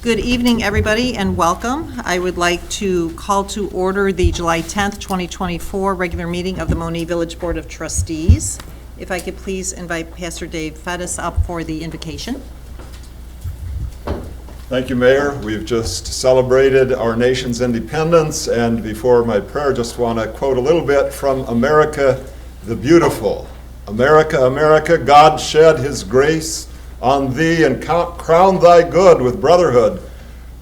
Good evening, everybody, and welcome. I would like to call to order the July 10th, 2024 regular meeting of the Monee Village Board of Trustees. If I could please invite Pastor Dave Fettis up for the invocation. Thank you, Mayor. We've just celebrated our nation's independence, and before my prayer, just want to quote a little bit from America the Beautiful. America, America, God shed his grace on thee and crown thy good with brotherhood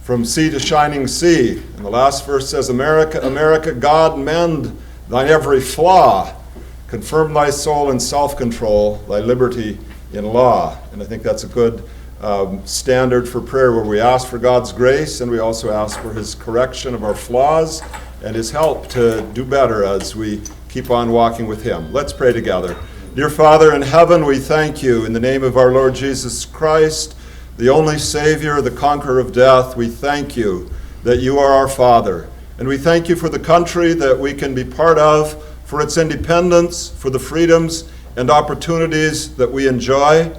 from sea to shining sea. And the last verse says, America, America, God mend thine every flaw, confirm thy soul in self-control, thy liberty in law. And I think that's a good standard for prayer, where we ask for God's grace and we also ask for his correction of our flaws and his help to do better as we keep on walking with him. Let's pray together. Dear Father in heaven, we thank you in the name of our Lord Jesus Christ, the only Savior, the conqueror of death. We thank you that you are our Father. And we thank you for the country that we can be part of, for its independence, for the freedoms and opportunities that we enjoy,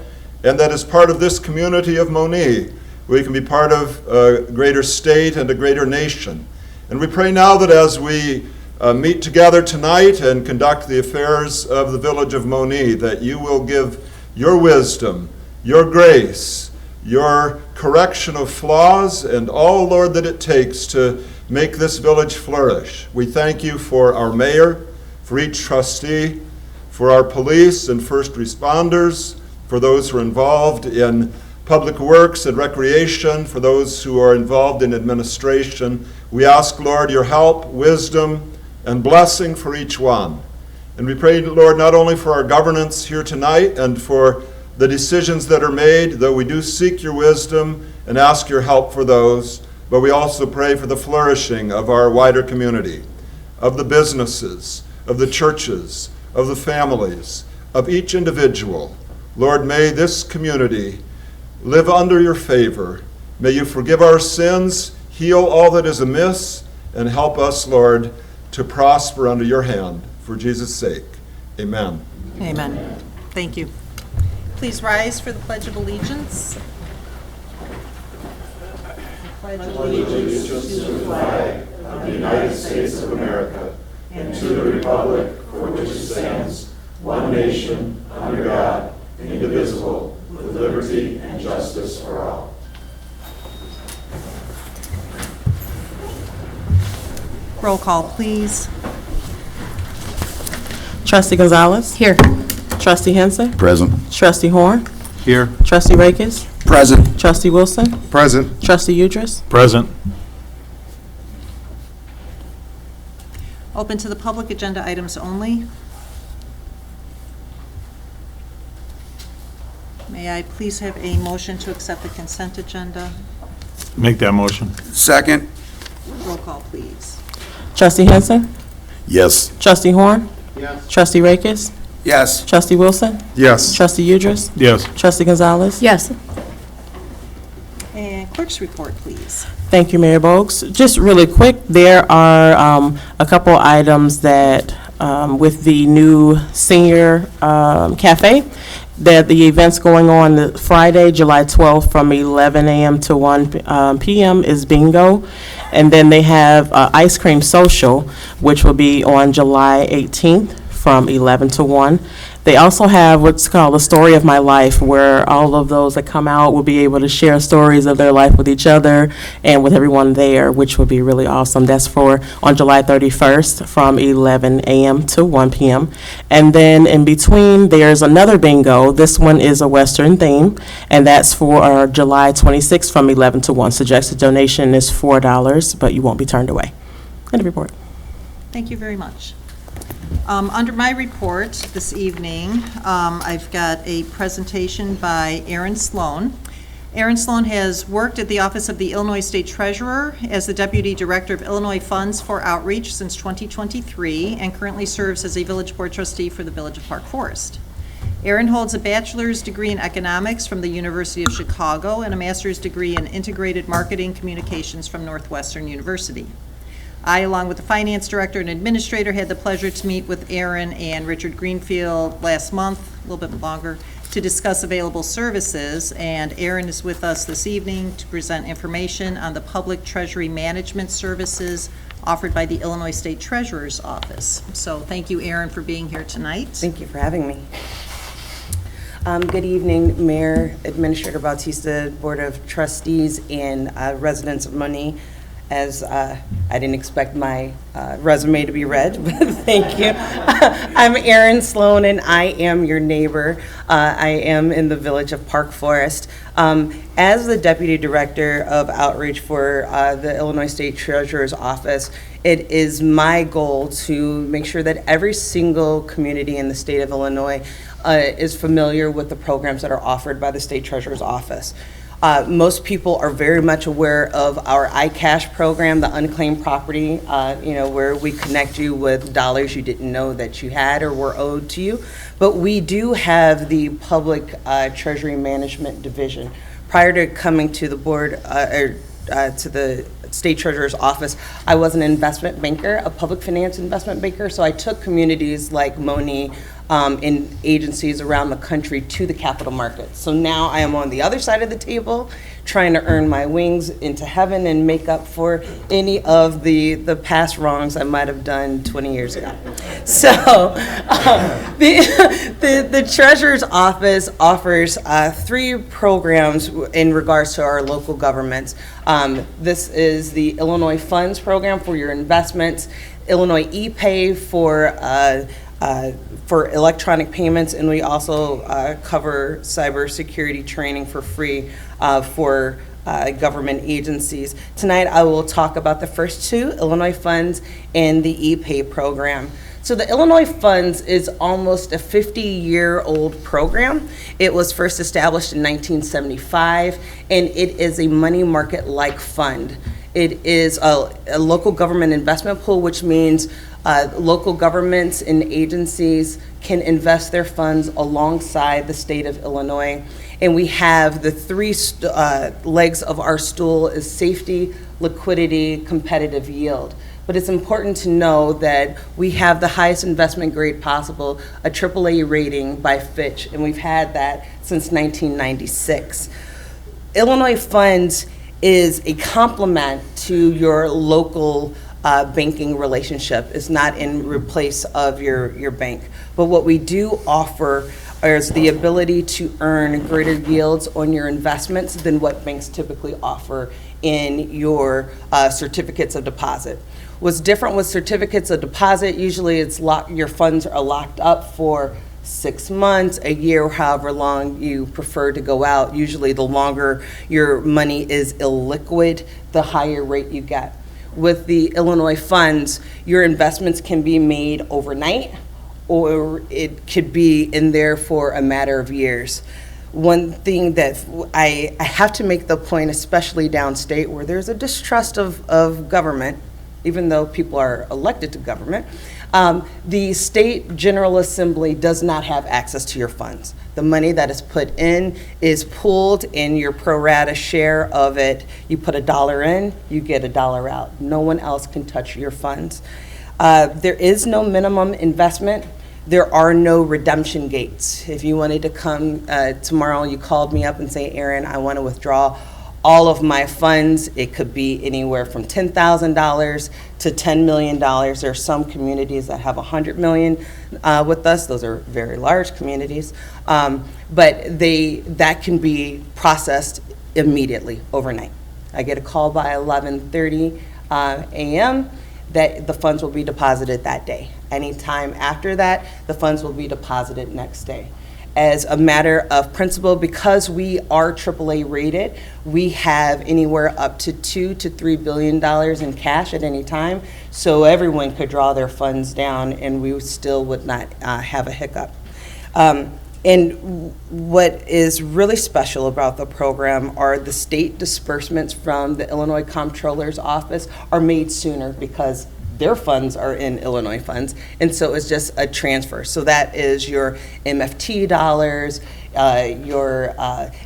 and that as part of this community of Monee, we can be part of a greater state and a greater nation. And we pray now that as we meet together tonight and conduct the affairs of the village of Monee, that you will give your wisdom, your grace, your correction of flaws, and all, Lord, that it takes to make this village flourish. We thank you for our mayor, for each trustee, for our police and first responders, for those who are involved in public works and recreation, for those who are involved in administration. We ask, Lord, your help, wisdom, and blessing for each one. And we pray, Lord, not only for our governance here tonight and for the decisions that are made, though we do seek your wisdom and ask your help for those, but we also pray for the flourishing of our wider community, of the businesses, of the churches, of the families, of each individual. Lord, may this community live under your favor. May you forgive our sins, heal all that is amiss, and help us, Lord, to prosper under your hand. For Jesus' sake, amen. Amen. Thank you. Please rise for the Pledge of Allegiance. I pledge allegiance to the flag of the United States of America and to the republic for which it stands, one nation, under God, indivisible, with liberty and justice for all. Roll call, please. Trustee Gonzalez? Here. Trustee Henson? Present. Trustee Horn? Here. Trustee Rakes? Present. Trustee Wilson? Present. Trustee Udris? Present. Open to the public, agenda items only. May I please have a motion to accept the consent agenda? Make that motion. Second. Roll call, please. Trustee Henson? Yes. Trustee Horn? Yes. Trustee Rakes? Yes. Trustee Wilson? Yes. Trustee Udris? Yes. Trustee Gonzalez? Yes. And clerk's report, please. Thank you, Mayor Bogues. Just really quick, there are a couple items that with the new senior cafe, that the event's going on Friday, July 12th from 11 a.m. to 1 p.m. is bingo. And then they have ice cream social, which will be on July 18th from 11 to 1. They also have what's called the story of my life, where all of those that come out will be able to share stories of their life with each other and with everyone there, which would be really awesome. That's for on July 31st from 11 a.m. to 1 p.m. And then in between, there's another bingo. This one is a Western theme, and that's for July 26th from 11 to 1. Suggested donation is $4, but you won't be turned away. End of report. Thank you very much. Under my report this evening, I've got a presentation by Aaron Sloan. Aaron Sloan has worked at the Office of the Illinois State Treasurer as the Deputy Director of Illinois Funds for Outreach since 2023 and currently serves as a Village Board Trustee for the Village of Park Forest. Aaron holds a bachelor's degree in economics from the University of Chicago and a master's degree in integrated marketing communications from Northwestern University. I, along with the finance director and administrator, had the pleasure to meet with Aaron and Richard Greenfield last month, a little bit longer, to discuss available services, and Aaron is with us this evening to present information on the public treasury management services offered by the Illinois State Treasurer's Office. So thank you, Aaron, for being here tonight. Thank you for having me. Good evening, Mayor, Administrator Bautista, Board of Trustees, and residents of Monee. As I didn't expect my resume to be read, but thank you. I'm Erin Sloan, and I am your neighbor. I am in the village of Park Forest. As the Deputy Director of Outreach for the Illinois State Treasurer's Office, it is my goal to make sure that every single community in the state of Illinois is familiar with the programs that are offered by the State Treasurer's Office. Most people are very much aware of our iCash program, the unclaimed property, where we connect you with dollars you didn't know that you had or were owed to you. But we do have the Public Treasury Management Division. Prior to coming to the board, to the State Treasurer's Office, I was an investment banker, a public finance investment banker, so I took communities like Monee in agencies around the country to the capital markets. So now I am on the other side of the table trying to earn my wings into heaven and make up for any of the past wrongs I might have done 20 years ago. So the Treasurer's Office offers 3 programs in regards to our local governments. This is the Illinois Funds program for your investments, Illinois ePay for electronic payments, and we also cover cybersecurity training for free for government agencies. Tonight I will talk about the first 2, Illinois Funds and the ePay program. So the Illinois Funds is almost a 50-year-old program. It was first established in 1975, and it is a money market-like fund. It is a local government investment pool, which means local governments and agencies can invest their funds alongside the state of Illinois. And we have the 3 legs of our stool is safety, liquidity, competitive yield. But it's important to know that we have the highest investment grade possible, a AAA rating by Fitch, and we've had that since 1996. Illinois Funds is a complement to your local banking relationship. It's not in replace of your bank. But what we do offer is the ability to earn greater yields on your investments than what banks typically offer in your certificates of deposit. What's different with certificates of deposit, usually it's your funds are locked up for 6 months, a year, however long you prefer to go out. Usually the longer your money is illiquid, the higher rate you get. With the Illinois Funds, your investments can be made overnight, or it could be in there for a matter of years. One thing that I have to make the point, especially downstate where there's a distrust of government, even though people are elected to government, the state General Assembly does not have access to your funds. The money that is put in is pooled in your pro rata share of it. You put $1 in, you get $1 out. No one else can touch your funds. There is no minimum investment. There are no redemption gates. If you wanted to come tomorrow, you called me up and say, Aaron, I want to withdraw all of my funds. It could be anywhere from $10,000 to $10 million. There are some communities that have $100 million with us. Those are very large communities. But that can be processed immediately, overnight. I get a call by 11:30 a.m. that the funds will be deposited that day. Anytime after that, the funds will be deposited next day. As a matter of principle, because we are AAA rated, we have anywhere up to $2 to $3 billion in cash at any time, so everyone could draw their funds down and we still would not have a hiccup. And what is really special about the program are the state disbursements from the Illinois Comptroller's Office are made sooner because their funds are in Illinois funds, and so it's just a transfer. So that is your MFT dollars, your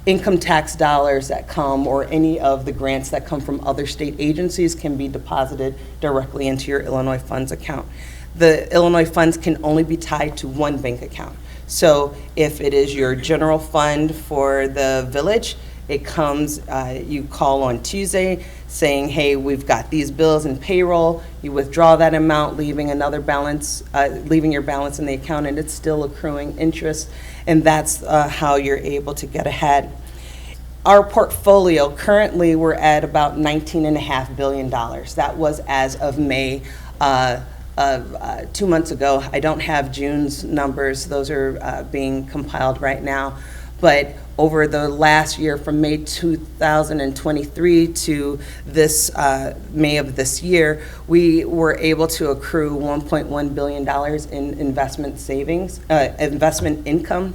income tax dollars that come, or any of the grants that come from other state agencies can be deposited directly into your Illinois funds account. The Illinois funds can only be tied to one bank account. So if it is your general fund for the village, it comes, you call on Tuesday saying, hey, we've got these bills and payroll. You withdraw that amount, leaving another balance, leaving your balance in the account, and it's still accruing interest. And that's how you're able to get ahead. Our portfolio, currently, we're at about $19.5 billion. That was as of May, 2 months ago. I don't have June's numbers. Those are being compiled right now. But over the last year, from May 2023 to this May of this year, we were able to accrue $1.1 billion in investment savings, investment income,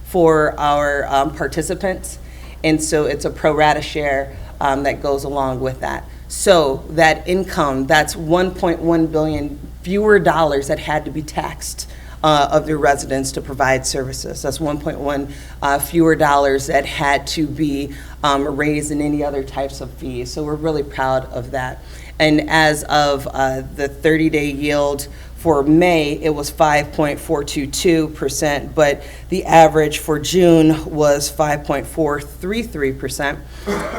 for our participants. And so it's a pro rata share that goes along with that. So that income, that's 1.1 billion fewer dollars that had to be taxed of their residents to provide services. That's 1.1 fewer dollars that had to be raised in any other types of fees. So we're really proud of that. And as of the 30-day yield for May, it was 5.422%, but the average for June was 5.433%.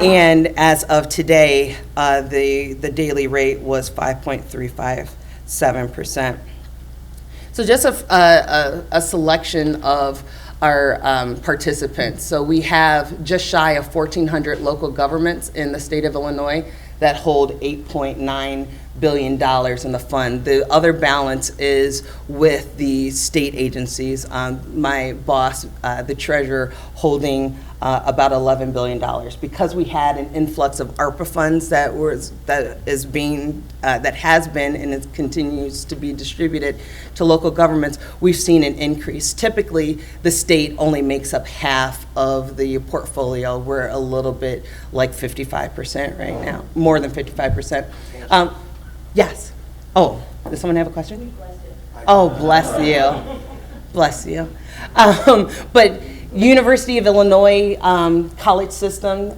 And as of today, the daily rate was 5.357%. So just a selection of our participants. So we have just shy of 1,400 local governments in the state of Illinois that hold $8.9 billion in the fund. The other balance is with the state agencies. My boss, the treasurer, holding about $11 billion. Because we had an influx of ARPA funds that has been and it continues to be distributed to local governments, we've seen an increase. Typically, the state only makes up half of the portfolio. We're a little bit like 55% right now, more than 55%. Yes. Oh, does someone have a question? Oh, bless you. Bless you. But University of Illinois college system,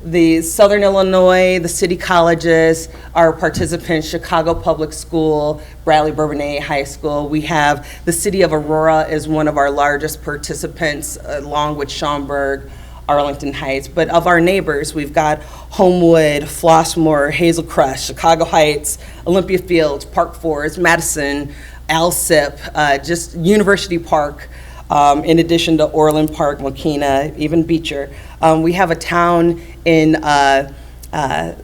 the Southern Illinois, the city colleges, our participants, Chicago Public School, Bradley Bourbonnais High School. We have the city of Aurora is one of our largest participants, along with Schaumburg, Arlington Heights. But of our neighbors, we've got Homewood, Flossmoor, Hazel Crest, Chicago Heights, Olympia Fields, Park Forest, Madison, Alsip, just University Park, in addition to Orland Park, Mokina, even Beecher. We have a town in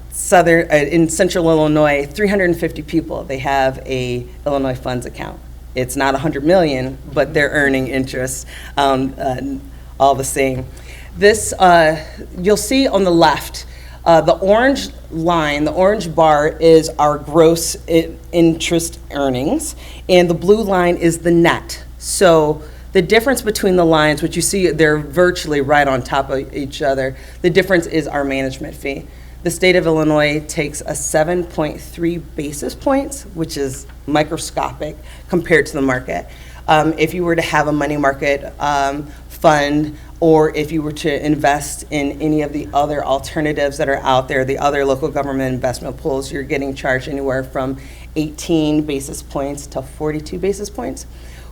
central Illinois, 350 people. They have a Illinois Funds account. It's not 100 million, but they're earning interest all the same. This, you'll see on the left, the orange line, the orange bar is our gross interest earnings, and the blue line is the net. So the difference between the lines, which you see, they're virtually right on top of each other. The difference is our management fee. The state of Illinois takes a 7.3 basis points, which is microscopic compared to the market. If you were to have a money market fund, or if you were to invest in any of the other alternatives that are out there, the other local government investment pools, you're getting charged anywhere from 18 basis points to 42 basis points.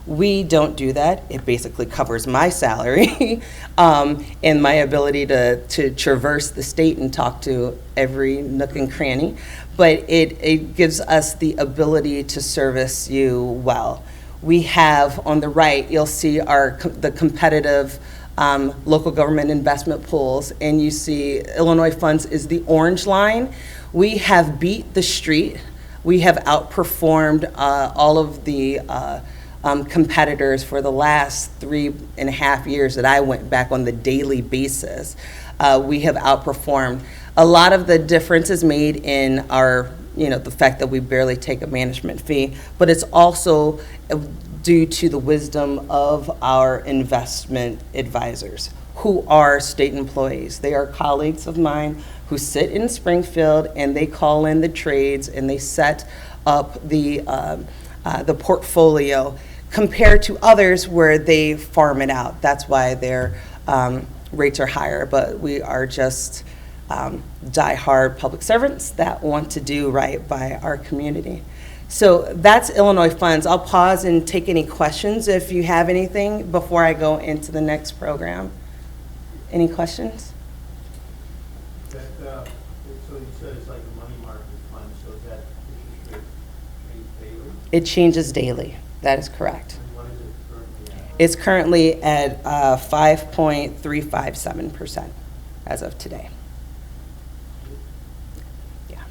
We don't do that. It basically covers my salary and my ability to traverse the state and talk to every nook and cranny. But it gives us the ability to service you well. We have on the right, you'll see the competitive local government investment pools, and you see Illinois Funds is the orange line. We have beat the street. We have outperformed all of the competitors for the last 3.5 years that I went back on the daily basis. We have outperformed. A lot of the difference is made in our, the fact that we barely take a management fee, but it's also due to the wisdom of our investment advisors, who are state employees. They are colleagues of mine who sit in Springfield, and they call in the trades, and they set up the portfolio, compared to others where they farm it out. That's why their rates are higher, but we are just die-hard public servants that want to do right by our community. So that's Illinois funds. I'll pause and take any questions if you have anything before I go into the next program. Any questions? That, so you said it's like a money market fund, so is that interest rate changed daily? It changes daily. That is correct. And what is it currently at? It's currently at 5.357% as of today. Yeah.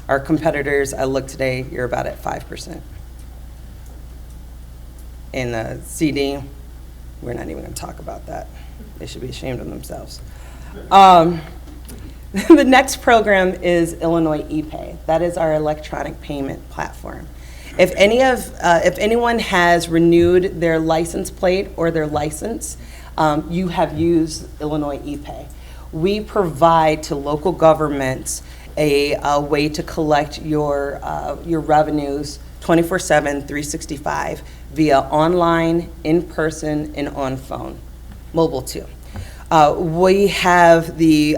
Our competitors, I looked today, you're about at 5%. In the CD, we're not even going to talk about that. They should be ashamed of themselves. The next program is Illinois ePay. That is our electronic payment platform. If anyone has renewed their license plate or their license, you have used Illinois ePay. We provide to local governments a way to collect your revenues 24/7, 365 via online, in person, and on phone, mobile too. We have the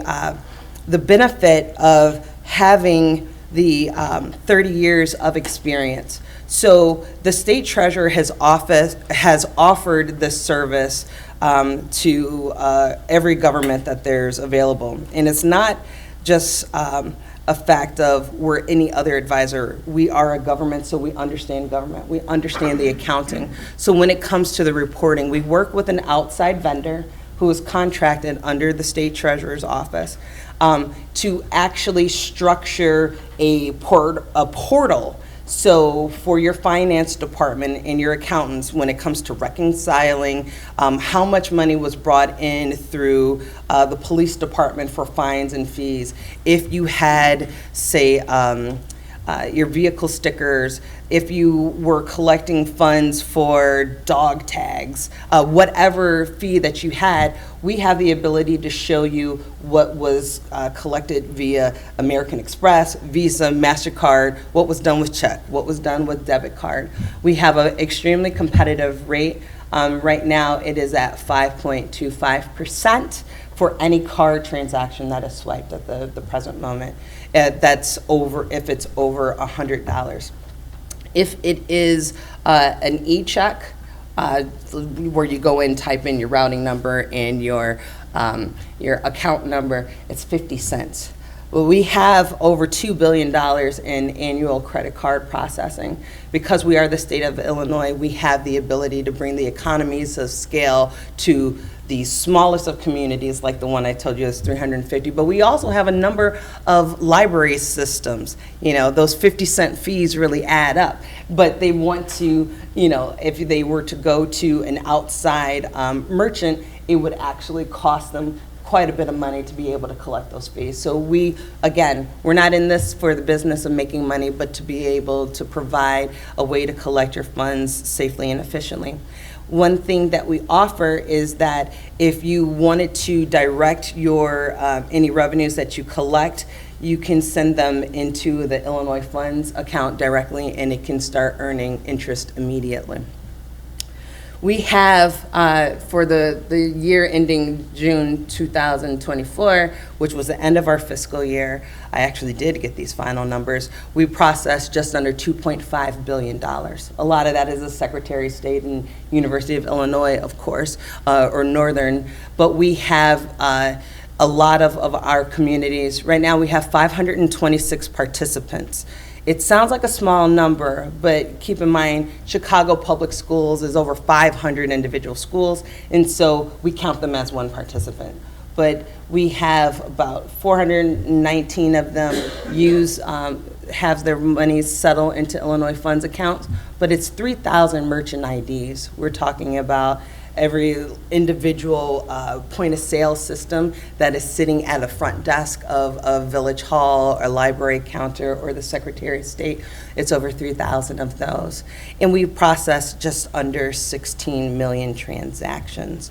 benefit of having the 30 years of experience. So the state treasurer has offered this service to every government that there's available. And it's not just a fact of we're any other advisor. We are a government, so we understand government. We understand the accounting. So when it comes to the reporting, we work with an outside vendor who is contracted under the state treasurer's office to actually structure a portal. So for your finance department and your accountants, when it comes to reconciling how much money was brought in through the police department for fines and fees, if you had, say, your vehicle stickers, if you were collecting funds for dog tags, whatever fee that you had, we have the ability to show you what was collected via American Express, Visa, MasterCard, what was done with check, what was done with debit card. We have an extremely competitive rate. Right now, it is at 5.25% for any card transaction that is swiped at the present moment. That's over, if it's over $100. If it is an e-check, where you go in, type in your routing number and your account number, it's 50 cents. Well, we have over $2 billion in annual credit card processing. Because we are the state of Illinois, we have the ability to bring the economies of scale to the smallest of communities, like the one I told you is 350, but we also have a number of library systems. You know, those 50-cent fees really add up, but they want to, you know, if they were to go to an outside merchant, it would actually cost them quite a bit of money to be able to collect those fees. So we, again, we're not in this for the business of making money, but to be able to provide a way to collect your funds safely and efficiently. One thing that we offer is that if you wanted to direct your any revenues that you collect, you can send them into the Illinois Funds account directly, and it can start earning interest immediately. We have, for the year ending June 2024, which was the end of our fiscal year, I actually did get these final numbers, we processed just under $2.5 billion. A lot of that is the Secretary of State and University of Illinois, of course, or Northern, but we have a lot of our communities. Right now we have 526 participants. It sounds like a small number, but keep in mind, Chicago Public Schools is over 500 individual schools, and so we count them as one participant. But we have about 419 of them have their money settle into Illinois Funds accounts, but it's 3,000 merchant IDs. We're talking about every individual point of sale system that is sitting at a front desk of a village hall or library counter or the Secretary of State. It's over 3,000 of those. And we process just under 16 million transactions.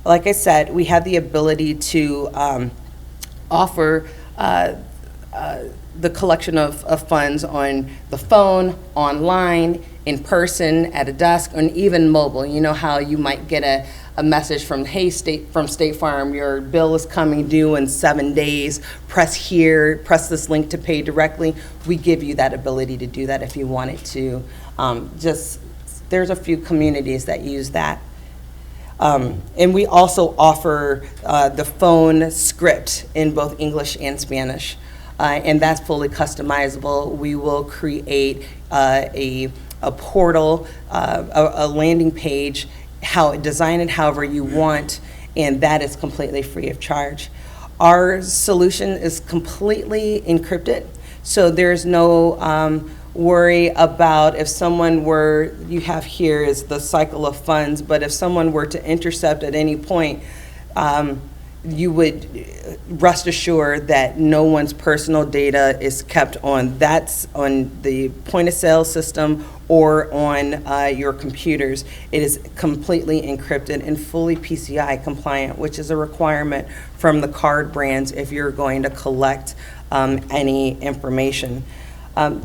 Like I said, we have the ability to offer the collection of funds on the phone, online, in person, at a desk, and even mobile. You know how you might get a a message from, hey, State Farm, your bill is coming due in 7 days, press here, press this link to pay directly. We give you that ability to do that if you wanted to. There's a few communities that use that. And we also offer the phone script in both English and Spanish. And that's fully customizable. We will create a portal, a landing page, design it however you want, and that is completely free of charge. Our solution is completely encrypted, so there's no worry about if someone were, you have here is the cycle of funds, but if someone were to intercept at any point, you would rest assured that no one's personal data is kept on the point of sale system or on your computers. It is completely encrypted and fully PCI compliant, which is a requirement from the card brands if you're going to collect any information.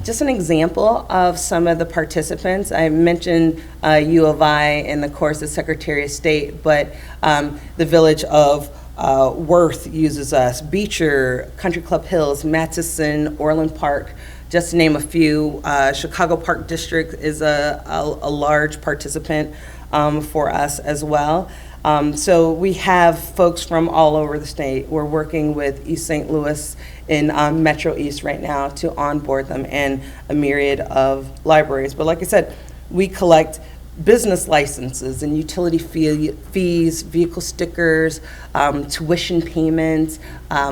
Just an example of some of the participants. I mentioned U of I in the course of Secretary of State, but the village of Worth uses us, Beecher, Country Club Hills, Matheson, Orland Park, just to name a few. Chicago Park District is a large participant for us as well. So we have folks from all over the state. We're working with East St. Louis in Metro East right now to onboard them, and a myriad of libraries. But like I said, we collect business licenses and utility fees, vehicle stickers, tuition payments,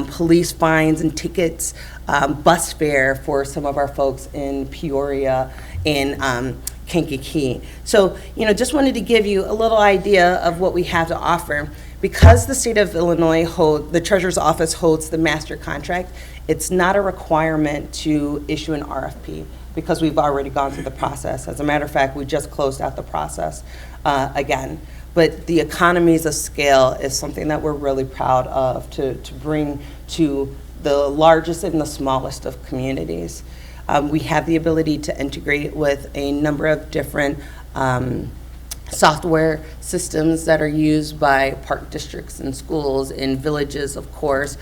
police fines and tickets, bus fare for some of our folks in Peoria and Kankakee. So, just wanted to give you a little idea of what we have to offer. Because the state of Illinois the Treasurer's Office holds the master contract, it's not a requirement to issue an RFP because we've already gone through the process. As a matter of fact, we just closed out the process again. But the economies of scale is something that we're really proud of to bring to the largest and the smallest of communities. We have the ability to integrate with a number of different software systems that are used by park districts and schools in villages, of course.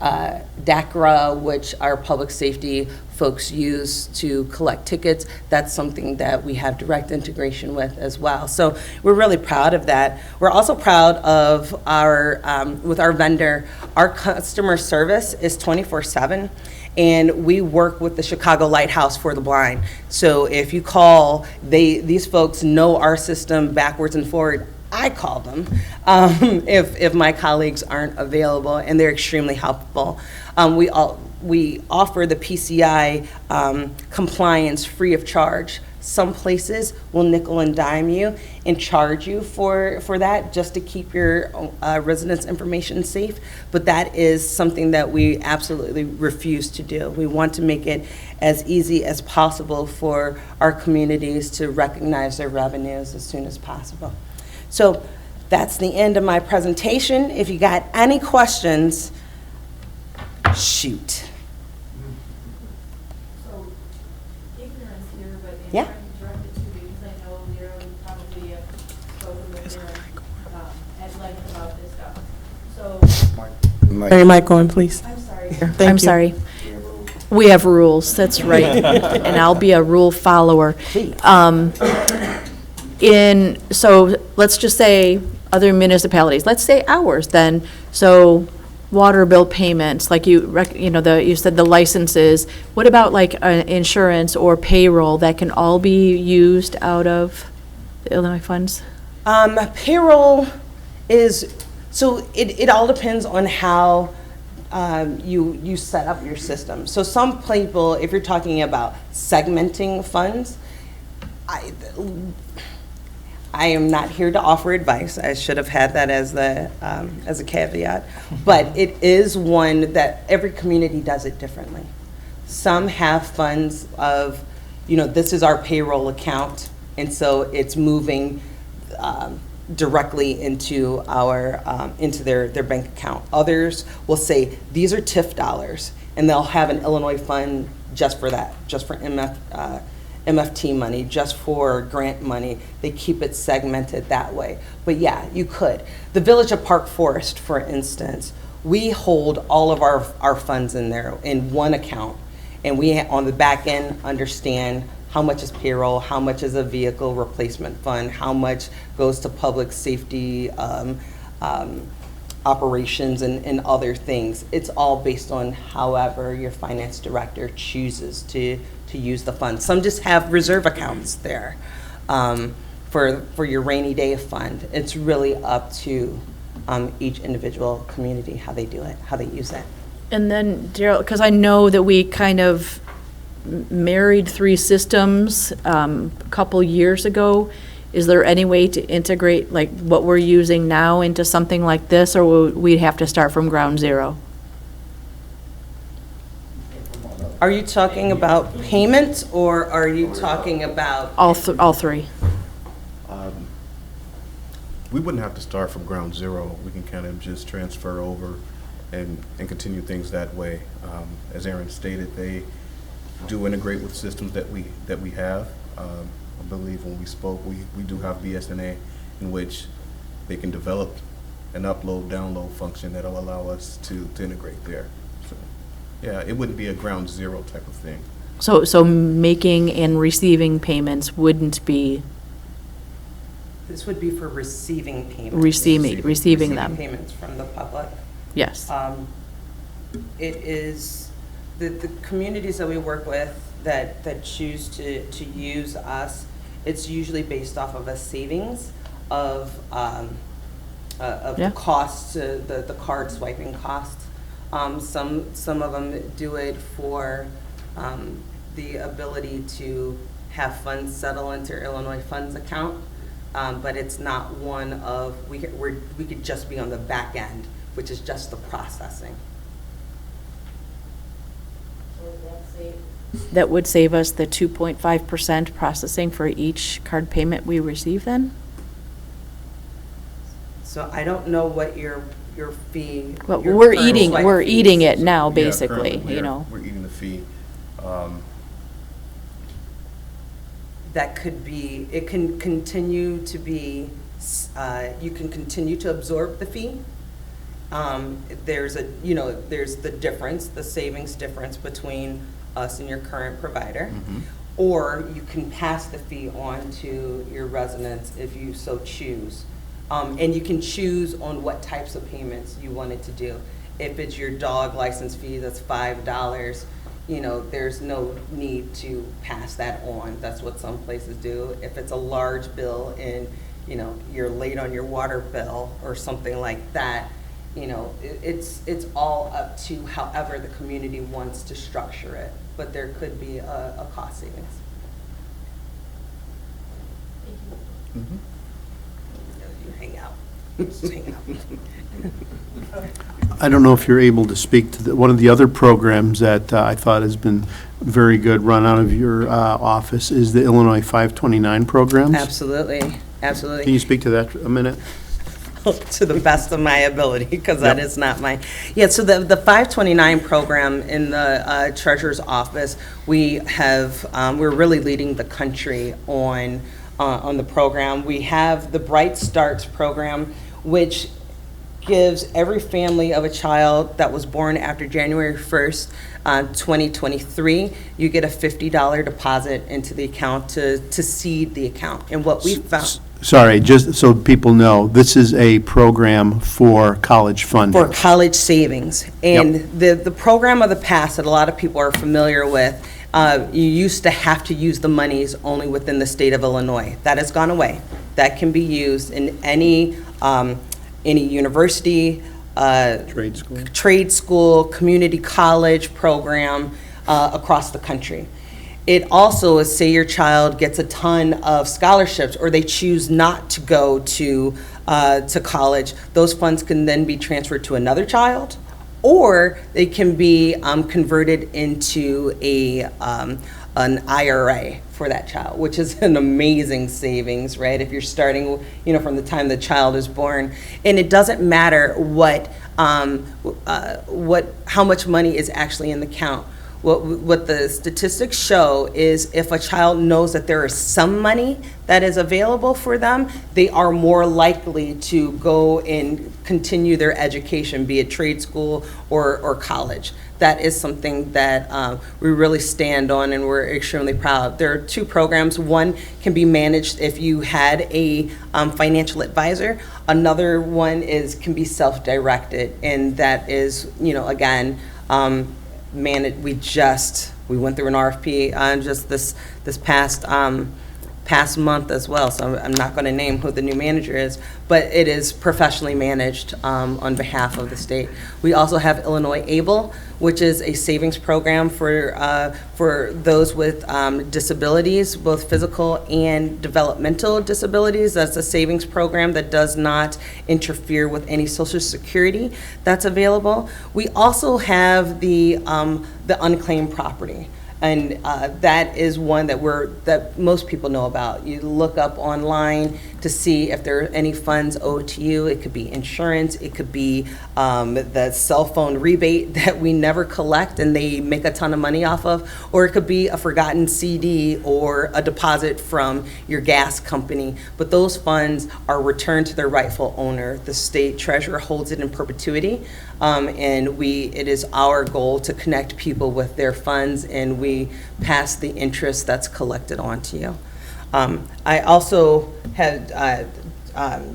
DACRA, which our public safety folks use to collect tickets, that's something that we have direct integration with as well. So we're really proud of that. We're also proud of with our vendor, our customer service is 24/7. And we work with the Chicago Lighthouse for the Blind. So if you call, these folks know our system backwards and forward. I call them if my colleagues aren't available, and they're extremely helpful. We offer the PCI compliance free of charge. Some places will nickel and dime you and charge you for that just to keep your residents' information safe, but that is something that we absolutely refuse to do. We want to make it as easy as possible for our communities to recognize their revenues as soon as possible. So that's the end of my presentation. If you got any questions, shoot. So, ignorance here, but in Yeah. trying to direct it to you, because I know Lyra probably have spoken with her at length about this stuff. So, Turn your mic on, please. I'm sorry. Thank I'm you. sorry. We have rules, that's right. And I'll be a rule follower. So let's just say other municipalities, let's say ours then. So water bill payments, like you said the licenses. What about like insurance or payroll that can all be used out of the Illinois funds? Payroll is, so it all depends on how you set up your system. So some people, if you're talking about segmenting funds, I am not here to offer advice. I should have had that as a caveat. But it is one that every community does it differently. Some have funds of, this is our payroll account, and so it's moving directly into into their bank account. Others will say, these are TIF dollars, and they'll have an Illinois fund just for that, just for MFT money, just for grant money. They keep it segmented that way. But yeah, you could. The Village of Park Forest, for instance, we hold all of our funds in there in one account. And we, on the back end, understand how much is payroll, how much is a vehicle replacement fund, how much goes to public safety operations and other things. It's all based on however your finance director chooses to use the funds. Some just have reserve accounts there for your rainy day fund. It's really up to each individual community how they do it, how they use it. And then, Daryl, because I know that we kind of married three systems a couple years ago, is there any way to integrate like what we're using now into something like this, or will we have to start from ground zero? Are you talking about payments, or are you talking about? All three. We wouldn't have to start from ground zero. We can kind of just transfer over and continue things that way. As Aaron stated, they do integrate with systems that we have. I believe when we spoke, we do have BSNA in which they can develop an upload, download function that'll allow us to integrate there. So, yeah, it wouldn't be a ground zero type of thing. So making and receiving payments wouldn't be This would be for receiving payments. receiving them. Payments from the public. Yes. It is the communities that we work with that choose to use us. It's usually based off of a savings of the costs, the card swiping costs. Some of them do it for the ability to have funds settle into Illinois funds account, but it's not one of we could just be on the back end, which is just the processing. That would save us the 2.5% processing for each card payment we receive then? So I don't know what your fee. Well, your we're current swipe eating fees. it now, Yeah, basically, currently you know. we're eating the fee. That could be, it can continue to be, you can continue to absorb the fee. There's the difference, the savings difference between us and your current provider. Mm-hmm. Or you can pass the fee on to your residents if you so choose. And you can choose on what types of payments you wanted to do. If it's your dog license fee, that's $5, there's no need to pass that on. That's what some places do. If it's a large bill and, you're late on your water bill or something like that, it's all up to however the community wants to structure it. But there could be a cost savings. Mm-hmm. You hang out. Just hang out. I don't know if you're able to speak to one of the other programs that I thought has been very good run out of your office is the Illinois 529 programs. Absolutely, absolutely. Can you speak to that a minute? To the best of my ability, because that Yep. is not my, so the 529 program in the treasurer's office, we're really leading the country on the program. We have the Bright Starts program, which gives every family of a child that was born after January 1st, 2023, you get a $50 deposit into the account to seed the account. And what we found. Sorry, just so people know, this is a program for college funding. For college savings. And the program of the past that a lot of people are familiar with, you used to have to use the monies only within the state of Illinois. That has gone away. That can be used in any university, trade school, community college program across the country. It also is, say your child gets a ton of scholarships or they choose not to go to college, those funds can then be transferred to another child, or they can be converted into an IRA for that child, which is an amazing savings, right? If you're starting, from the time the child is born, and it doesn't matter how much money is actually in the account. what the statistics show is if a child knows that there is some money that is available for them, they are more likely to go and continue their education, be it trade school or college. That is something that we really stand on and we're extremely proud. There are two programs. One can be managed if you had a financial advisor. Another one can be self-directed, and that is, again, we went through an RFP just this past month as well, so I'm not going to name who the new manager is, but it is professionally managed on behalf of the state. We also have Illinois ABLE, which is a savings program for those with disabilities, both physical and developmental disabilities. That's a savings program that does not interfere with any Social Security that's available. We also have the unclaimed property. And that is one that most people know about. You look up online to see if there are any funds owed to you. It could be insurance, it could be the cell phone rebate that we never collect and they make a ton of money off of, or it could be a forgotten CD or a deposit from your gas company. But those funds are returned to their rightful owner. The state treasurer holds it in perpetuity, and it is our goal to connect people with their funds, and we pass the interest that's collected onto you. I also had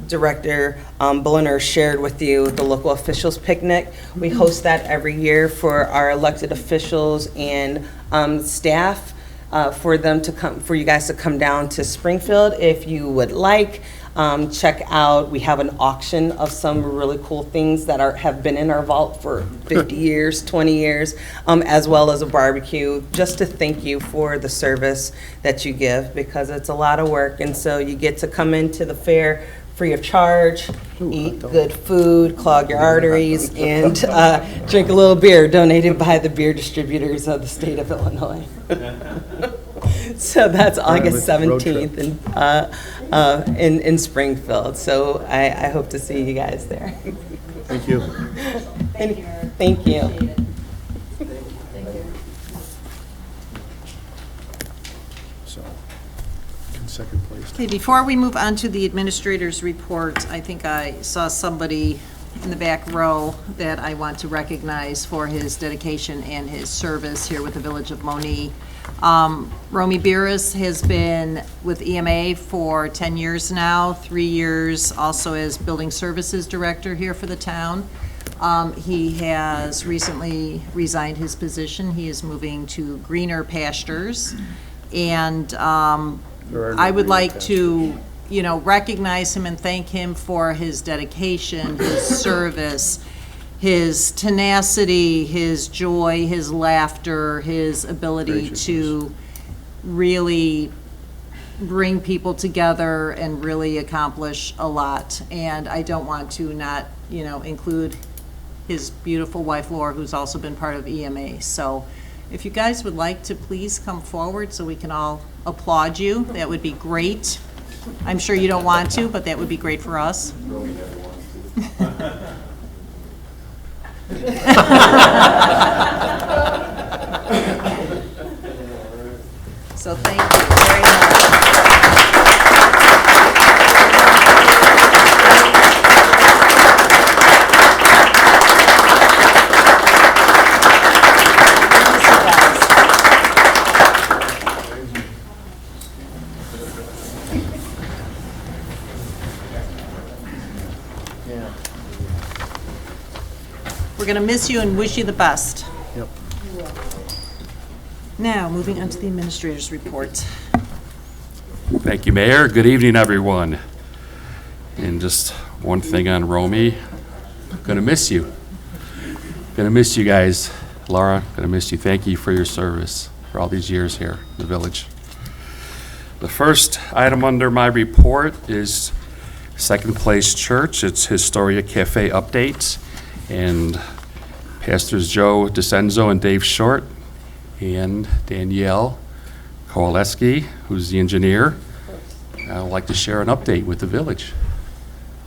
Director Bulliner shared with you the local officials picnic. We host that every year for our elected officials and staff, for you guys to come down to Springfield if you would like. Check out, we have an auction of some really cool things that have been in our vault for 50 years, 20 years, as well as a barbecue, just to thank you for the service that you give, because it's a lot of work. And so you get to come into the fair free of charge, eat good food, clog your arteries, and drink a little beer donated by the beer distributors of the state of Illinois. So that's August 17th in Springfield. So I hope to see you guys there. Thank you. Thank you. So, in second place. Okay, before we move on to the administrator's report, I think I saw somebody in the back row that I want to recognize for his dedication and his service here with the Village of Monee. Romy Beerus has been with EMA for 10 years now, 3 years also as Building Services Director here for the town. He has recently resigned his position. He is moving to greener pastures. And I would like to, recognize him and thank him for his dedication, his service, his tenacity, his joy, his laughter, his ability to really bring people together and really accomplish a lot. And I don't want to not, include his beautiful wife, Laura, who's also been part of EMA. So if you guys would like to please come forward so we can all applaud you, that would be great. I'm sure you don't want to, but that would be great for us. So thank you very much. We're going to miss you and wish you the best. Yep. Now, moving on to the administrator's report. Thank you, Mayor. Good evening, everyone. And just one thing on Romy, gonna miss you. Gonna miss you guys. Laura, gonna miss you. Thank you for your service for all these years here in the village. The first item under my report is Second Place Church. It's Historia Cafe update. And Pastors Joe DeCenzo and Dave Short and Danielle Kowaleski, who's the engineer, I'd like to share an update with the village.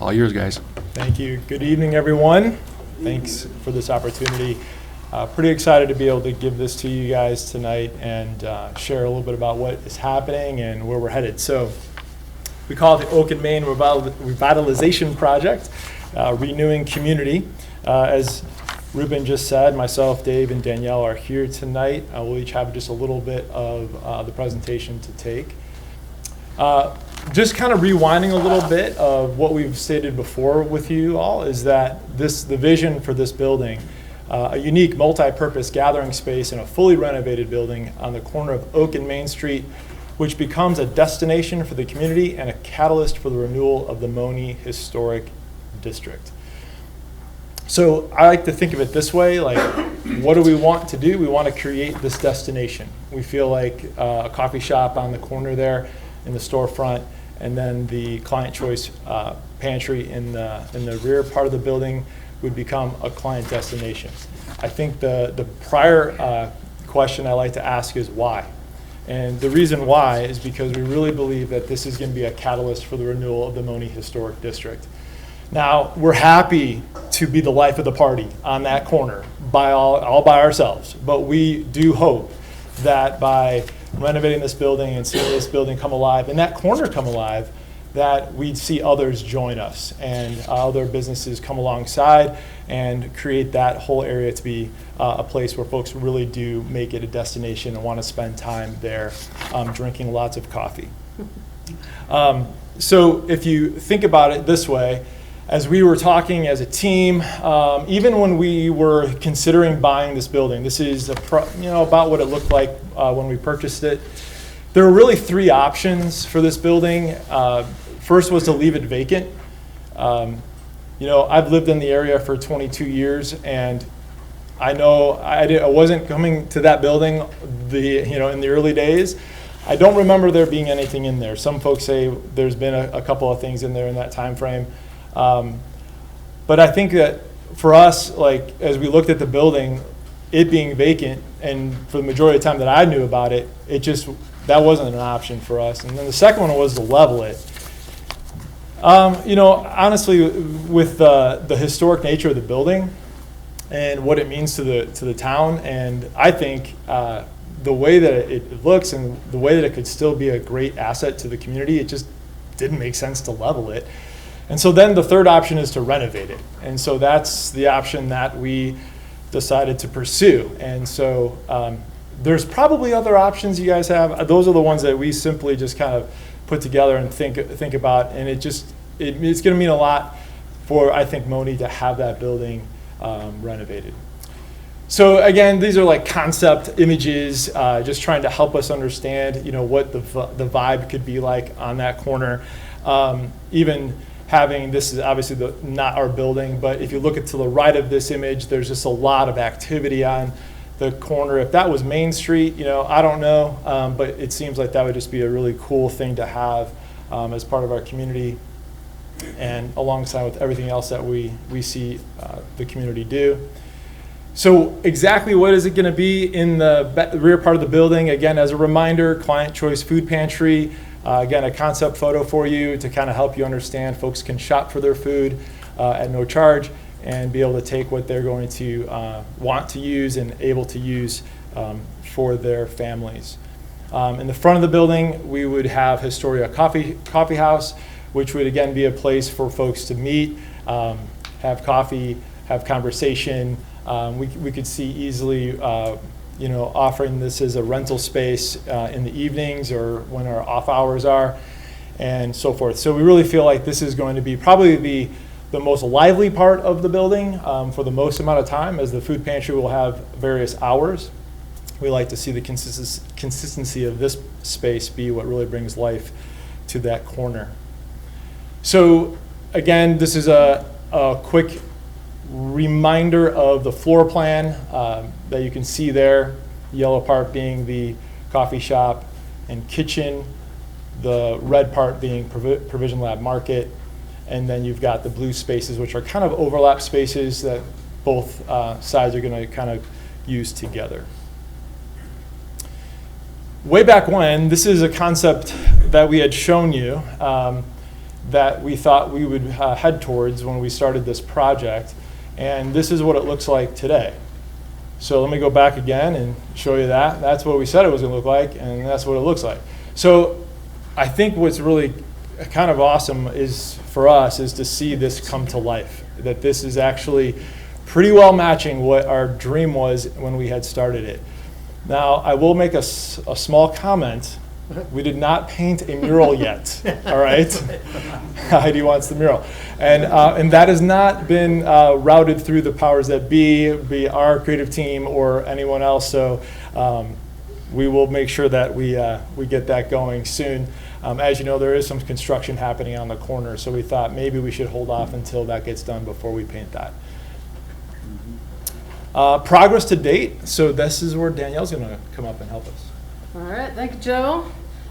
All yours, guys. Thank you. Good evening, everyone. Thanks for this opportunity. Pretty excited to be able to give this to you guys tonight and share a little bit about what is happening and where we're headed. So we call it the Oak and Main Revitalization Project, renewing community. As Ruben just said, myself, Dave, and Danielle are here tonight. We'll each have just a little bit of the presentation to take. Just kind of rewinding a little bit of what we've stated before with you all is that the vision for this building, a unique multi-purpose gathering space in a fully renovated building on the corner of Oak and Main Street, which becomes a destination for the community and a catalyst for the renewal of the Monee Historic District. So I like to think of it this way, like, what do we want to do? We want to create this destination. We feel like a coffee shop on the corner there in the storefront, and then the client choice pantry in the rear part of the building would become a client destination. I think the prior question I like to ask is why? And the reason why is because we really believe that this is going to be a catalyst for the renewal of the Monee Historic District. Now, we're happy to be the life of the party on that corner all by ourselves, but we do hope that by renovating this building and seeing this building come alive and that corner come alive, that we'd see others join us and other businesses come alongside and create that whole area to be a place where folks really do make it a destination and want to spend time there drinking lots of coffee. So if you think about it this way, as we were talking as a team, even when we were considering buying this building, this is about what it looked like when we purchased it. There were really three options for this building. First was to leave it vacant. I've lived in the area for 22 years, and I know I wasn't coming to that building in the early days. I don't remember there being anything in there. Some folks say there's been a couple of things in there in that time frame. But I think that for us, like, as we looked at the building, it being vacant, and for the majority of the time that I knew about it, that wasn't an option for us. And then the second one was to level it. Honestly, with the historic nature of the building and what it means to the town, and I think the way that it looks and the way that it could still be a great asset to the community, it just didn't make sense to level it. And so then the third option is to renovate it. And so that's the option that we decided to pursue. And so there's probably other options you guys have. Those are the ones that we simply just kind of put together and think about. And it's going to mean a lot for, I think, Monee to have that building renovated. So again, these are like concept images, just trying to help us understand, what the vibe could be like on that corner. Even having, this is obviously not our building, but if you look to the right of this image, there's just a lot of activity on the corner. If that was Main Street, I don't know, but it seems like that would just be a really cool thing to have as part of our community and alongside with everything else that we see the community do. So exactly what is it going to be in the rear part of the building? Again, as a reminder, client choice food pantry. Again, a concept photo for you to kind of help you understand. Folks can shop for their food at no charge and be able to take what they're going to want to use and able to use for their families. In the front of the building, we would have Historia Coffee House, which would again be a place for folks to meet, have coffee, have conversation. We could see easily offering this as a rental space in the evenings or when our off hours are and so forth. So we really feel like this is going to be probably the most lively part of the building for the most amount of time, as the food pantry will have various hours. We like to see the consistency of this space be what really brings life to that corner. So again, this is a quick reminder of the floor plan that you can see there. Yellow part being the coffee shop and kitchen, the red part being Provision Lab Market, and then you've got the blue spaces, which are kind of overlap spaces that both sides are going to kind of use together. Way back when, this is a concept that we had shown you that we thought we would head towards when we started this project. And this is what it looks like today. So let me go back again and show you that. That's what we said it was going to look like, and that's what it looks like. So I think what's really kind of awesome is for us is to see this come to life, that this is actually pretty well matching what our dream was when we had started it. Now, I will make a small comment. We did not paint a mural yet, all right? Heidi wants the mural. And that has not been routed through the powers that be our creative team or anyone else. So we will make sure that we get that going soon. As you know, there is some construction happening on the corner, so we thought maybe we should hold off until that gets done before we paint that. Progress to date. So this is where Danielle's going to come up and help us. All right, thank you, Joe.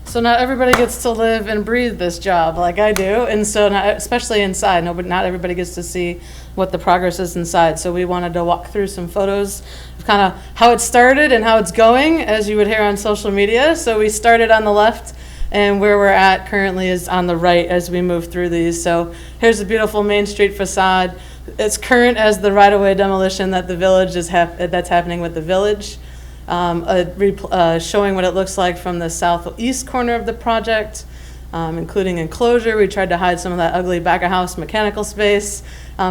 So not everybody gets to live and breathe this job like I do, and so not, especially inside, not everybody gets to see what the progress is inside. So we wanted to walk through some photos of kind of how it started and how it's going, as you would hear on social media. So we started on the left, and where we're at currently is on the right as we move through these. So here's a beautiful Main Street facade. It's current as the right-of-way demolition that the village is that's happening with the village. Showing what it looks like from the southeast corner of the project, including enclosure. We tried to hide some of that ugly back-of-house mechanical space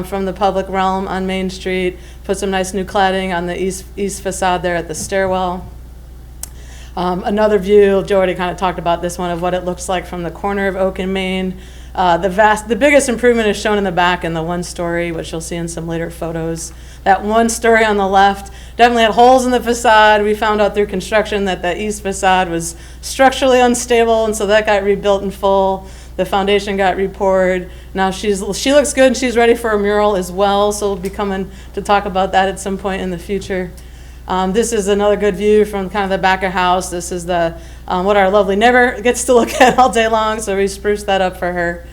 from the public realm on Main Street, put some nice new cladding on the east facade there at the stairwell. Another view, Joe already kind of talked about this one, of what it looks like from the corner of Oak and Main. The biggest improvement is shown in the back in the one story, which you'll see in some later photos. That one story on the left definitely had holes in the facade. We found out through construction that the east facade was structurally unstable, and so that got rebuilt in full. The foundation got repoured. Now she looks good, and she's ready for a mural as well, so we'll be coming to talk about that at some point in the future. This is another good view from kind of the back of house. This is the what our lovely neighbor gets to look at all day long, so we spruced that up for her.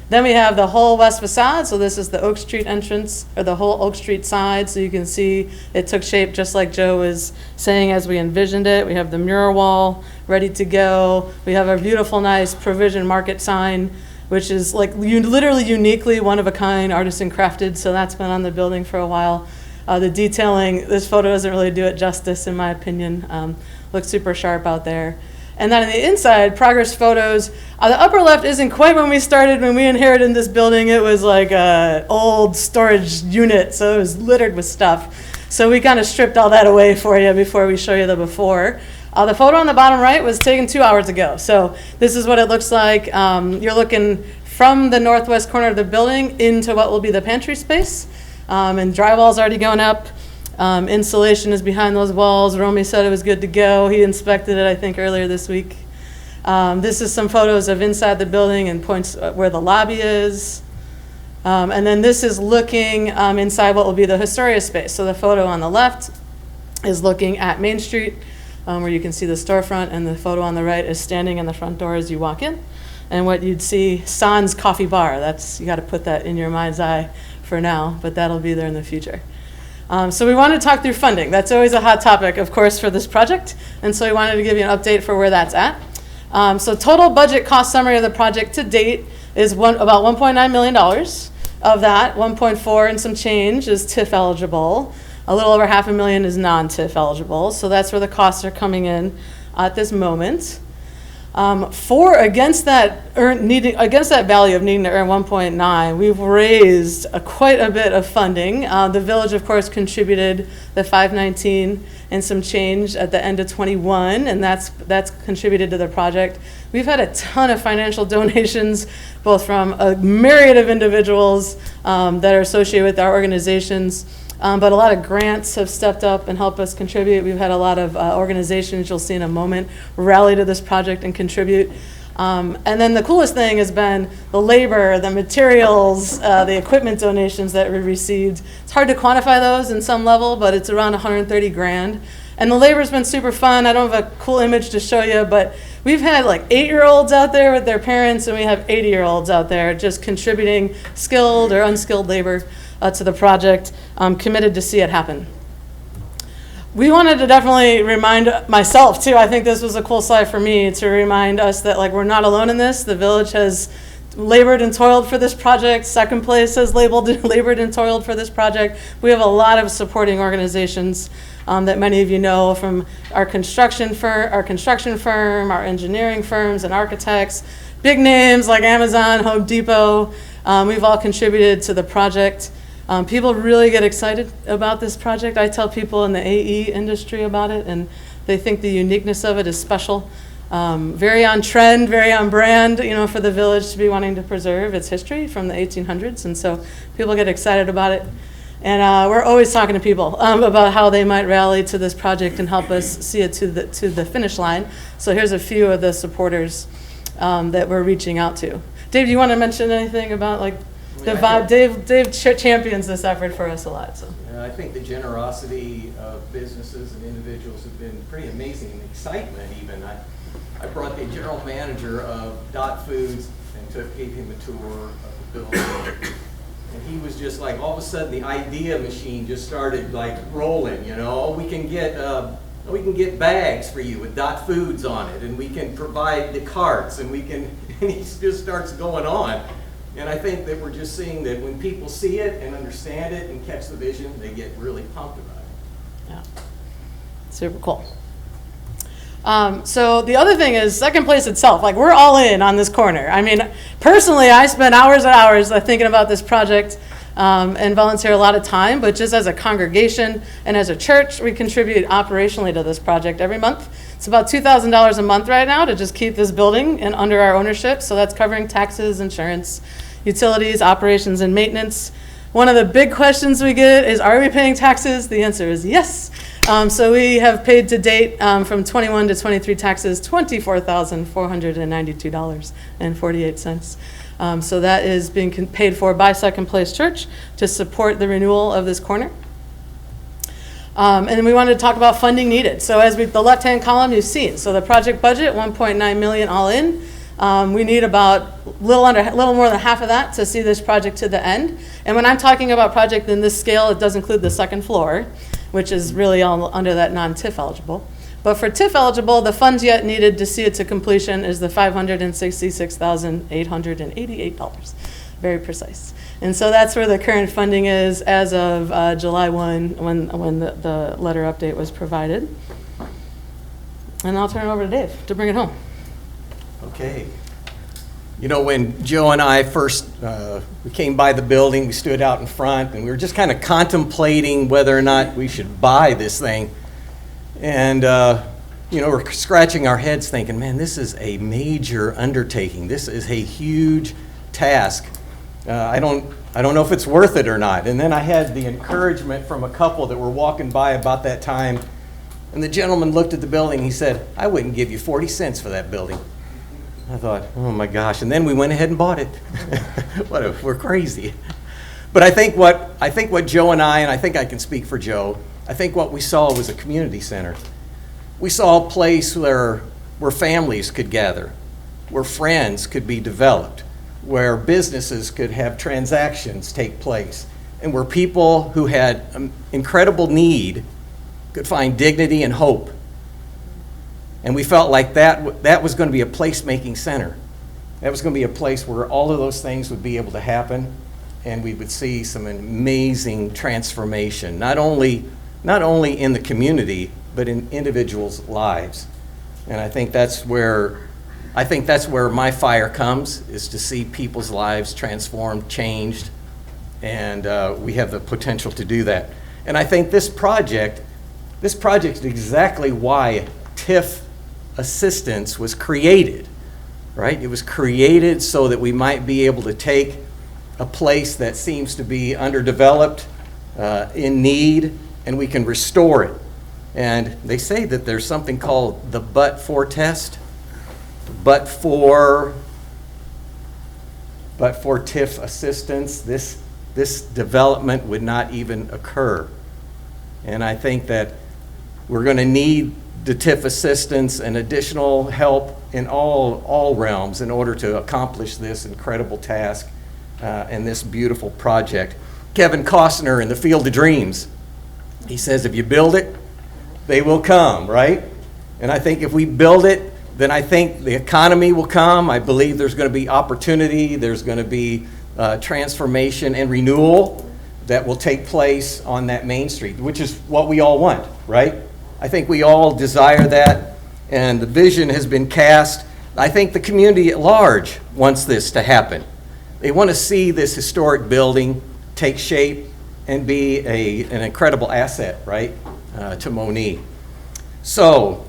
Then we have the whole west facade. So this is the Oak Street entrance, or the whole Oak Street side. So you can see it took shape just like Joe was saying as we envisioned it. We have the mural wall ready to go. We have our beautiful, nice Provision Market sign, which is like literally uniquely one of a kind, artisan crafted. So that's been on the building for a while. The detailing, this photo doesn't really do it justice in my opinion. Looks super sharp out there. And then on the inside, progress photos. The upper left isn't quite when we started. When we inherited this building, it was like an old storage unit, so it was littered with stuff. So we kind of stripped all that away for you before we show you the before. The photo on the bottom right was taken 2 hours ago. So this is what it looks like. You're looking from the northwest corner of the building into what will be the pantry space. And drywall's already going up. Insulation is behind those walls. Romy said it was good to go. He inspected it, I think, earlier this week. This is some photos of inside the building and points where the lobby is. And then this is looking inside what will be the Historia space. So the photo on the left is looking at Main Street, where you can see the storefront, and the photo on the right is standing in the front door as you walk in. And what you'd see, Sans Coffee Bar. You got to put that in your mind's eye for now, but that'll be there in the future. So we wanted to talk through funding. That's always a hot topic, of course, for this project. And so we wanted to give you an update for where that's at. So total budget cost summary of the project to date is about $1.9 million. Of that, 1.4 and some change is TIF eligible. A little over $500,000 is non-TIF eligible. So that's where the costs are coming in at this moment. Against that value of needing to earn 1.9, we've raised quite a bit of funding. The village, of course, contributed the $519 and some change at the end of 21, and that's contributed to the project. We've had a ton of financial donations, both from a myriad of individuals that are associated with our organizations. But a lot of grants have stepped up and helped us contribute. We've had a lot of organizations, you'll see in a moment, rally to this project and contribute. And then the coolest thing has been the labor, the materials, the equipment donations that we received. It's hard to quantify those in some level, but it's around 130 grand. And the labor's been super fun. I don't have a cool image to show you, but we've had like 8-year-olds out there with their parents, and we have 80-year-olds out there just contributing skilled or unskilled labor to the project. I'm committed to see it happen. We wanted to definitely remind myself too, I think this was a cool slide for me, to remind us that like we're not alone in this. The village has labored and toiled for this project. Second place has labeled labored and toiled for this project. We have a lot of supporting organizations that many of you know, from our construction firm, our engineering firms and architects, big names like Amazon, Home Depot. We've all contributed to the project. People really get excited about this project. I tell people in the AE industry about it, and they think the uniqueness of it is special. Very on trend, very on brand, for the village to be wanting to preserve its history from the 1800s. And so people get excited about it. And we're always talking to people about how they might rally to this project and help us see it to the finish line. So here's a few of the supporters that we're reaching out to. Dave, do you want to mention anything about the vibe? Dave champions this effort for us a lot. So I think the generosity of businesses and individuals have been pretty amazing, and excitement even. I brought the general manager of Dot Foods and gave him a tour of the building. And he was just like, all of a sudden the idea machine just started rolling, we can get bags for you with Dot Foods on it, and we can provide the carts, and and he just starts going on. And I think that we're just seeing that when people see it and understand it and catch the vision, they get really pumped about it. Yeah, super cool. So the other thing is Second Place itself. We're all in on this corner. I mean, personally, I spend hours and hours thinking about this project and volunteer a lot of time. But just as a congregation and as a church, we contribute operationally to this project every month. It's about $2,000 a month right now to just keep this building under our ownership. So that's covering taxes, insurance, utilities, operations, and maintenance. One of the big questions we get is, are we paying taxes? The answer is yes. So we have paid to date from 21 to 23 taxes, $24,492.48. So that is being paid for by Second Place Church to support the renewal of this corner. And then we wanted to talk about funding needed. So the left-hand column you've seen. So the project budget, $1.9 million all in. We need about little more than half of that to see this project to the end. And when I'm talking about project in this scale, it does include the second floor, which is really all under that non-TIF eligible. But for TIF eligible, the funds yet needed to see it to completion is the $566,888. Very precise. And so that's where the current funding is as of July 1, when the letter update was provided. And I'll turn it over to Dave to bring it home. Okay. When Joe and I first we came by the building, we stood out in front, and we were just kind of contemplating whether or not we should buy this thing. And, we're scratching our heads thinking, man, this is a major undertaking. This is a huge task. I don't know if it's worth it or not. And then I had the encouragement from a couple that were walking by about that time, and the gentleman looked at the building, and he said, I wouldn't give you 40 cents for that building. I thought, oh my gosh, and then we went ahead and bought it. We're crazy. But I think what Joe and I think I can speak for Joe, I think what we saw was a community center. We saw a place where families could gather, where friends could be developed, where businesses could have transactions take place, and where people who had incredible need could find dignity and hope. And we felt like that was going to be a place-making center. That was going to be a place where all of those things would be able to happen, and we would see some amazing transformation, not only in the community, but in individuals' lives. And I think that's where my fire comes, is to see people's lives transformed, changed, and we have the potential to do that. And I think this project is exactly why TIF assistance was created, right? It was created so that we might be able to take a place that seems to be underdeveloped, in need, and we can restore it. And they say that there's something called the but-for test. But for TIF assistance, this development would not even occur. And I think that we're going to need the TIF assistance and additional help in all realms in order to accomplish this incredible task and this beautiful project. Kevin Costner in The Field of Dreams, he says, if you build it, they will come, right? And I think if we build it, then I think the economy will come. I believe there's going to be opportunity, there's going to be transformation and renewal that will take place on that Main Street, which is what we all want, right? I think we all desire that, and the vision has been cast. I think the community at large wants this to happen. They want to see this historic building take shape and be an incredible asset, right, to Monee. So,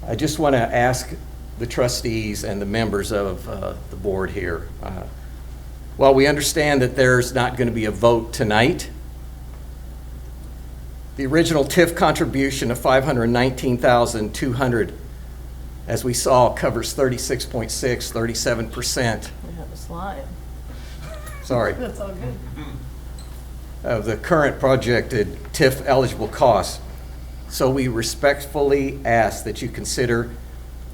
I just want to ask the trustees and the members of the board here, while we understand that there's not going to be a vote tonight, the original TIF contribution of $519,200, as we saw, covers 36.6, 37%. We have a slide. Sorry. That's all good. Of the current projected TIF eligible costs. So we respectfully ask that you consider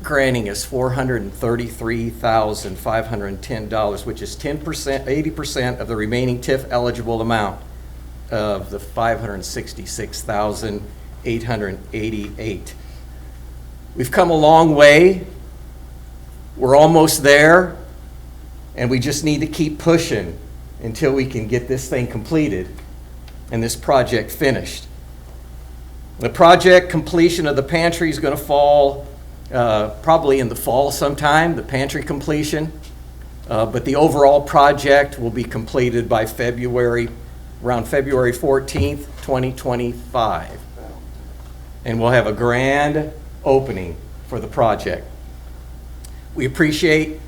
granting us $433,510, which is 10%, 80% of the remaining TIF eligible amount of the $566,888. We've come a long way. We're almost there, and we just need to keep pushing until we can get this thing completed and this project finished. The project completion of the pantry is going to fall probably in the fall sometime, the pantry completion. But the overall project will be completed by around February 14th, 2025. And we'll have a grand opening for the project. We appreciate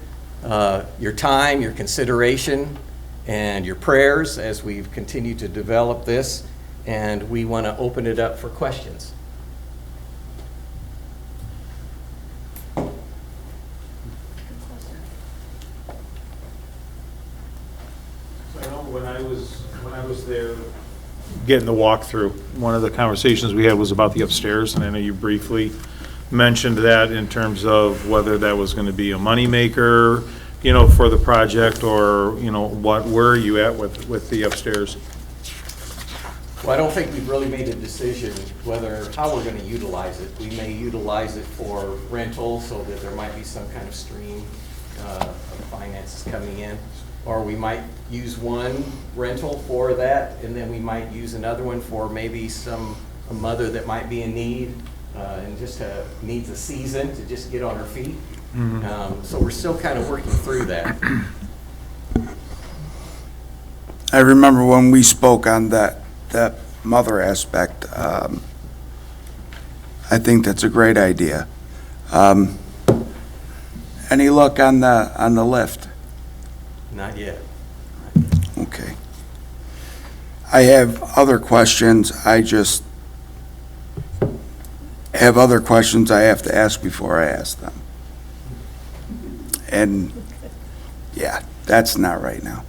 your time, your consideration, and your prayers as we've continued to develop this, and we want to open it up for questions. I know when I was there getting the walkthrough, one of the conversations we had was about the upstairs, and I know you briefly mentioned that in terms of whether that was going to be a moneymaker, you know, for the project, or, you know, where are you at with the upstairs? Well, I don't think we've really made a decision how we're going to utilize it. We may utilize it for rental so that there might be some kind of stream of finances coming in. Or we might use one rental for that, and then we might use another one for maybe a mother that might be in need and just needs a season to just get on her feet. Mm-hmm. So we're still kind of working through that. I remember when we spoke on that mother aspect. I think that's a great idea. Any luck on the lift? Not yet. Okay. I have other questions. I just have other questions I have to ask before I ask them. And yeah, that's not right now.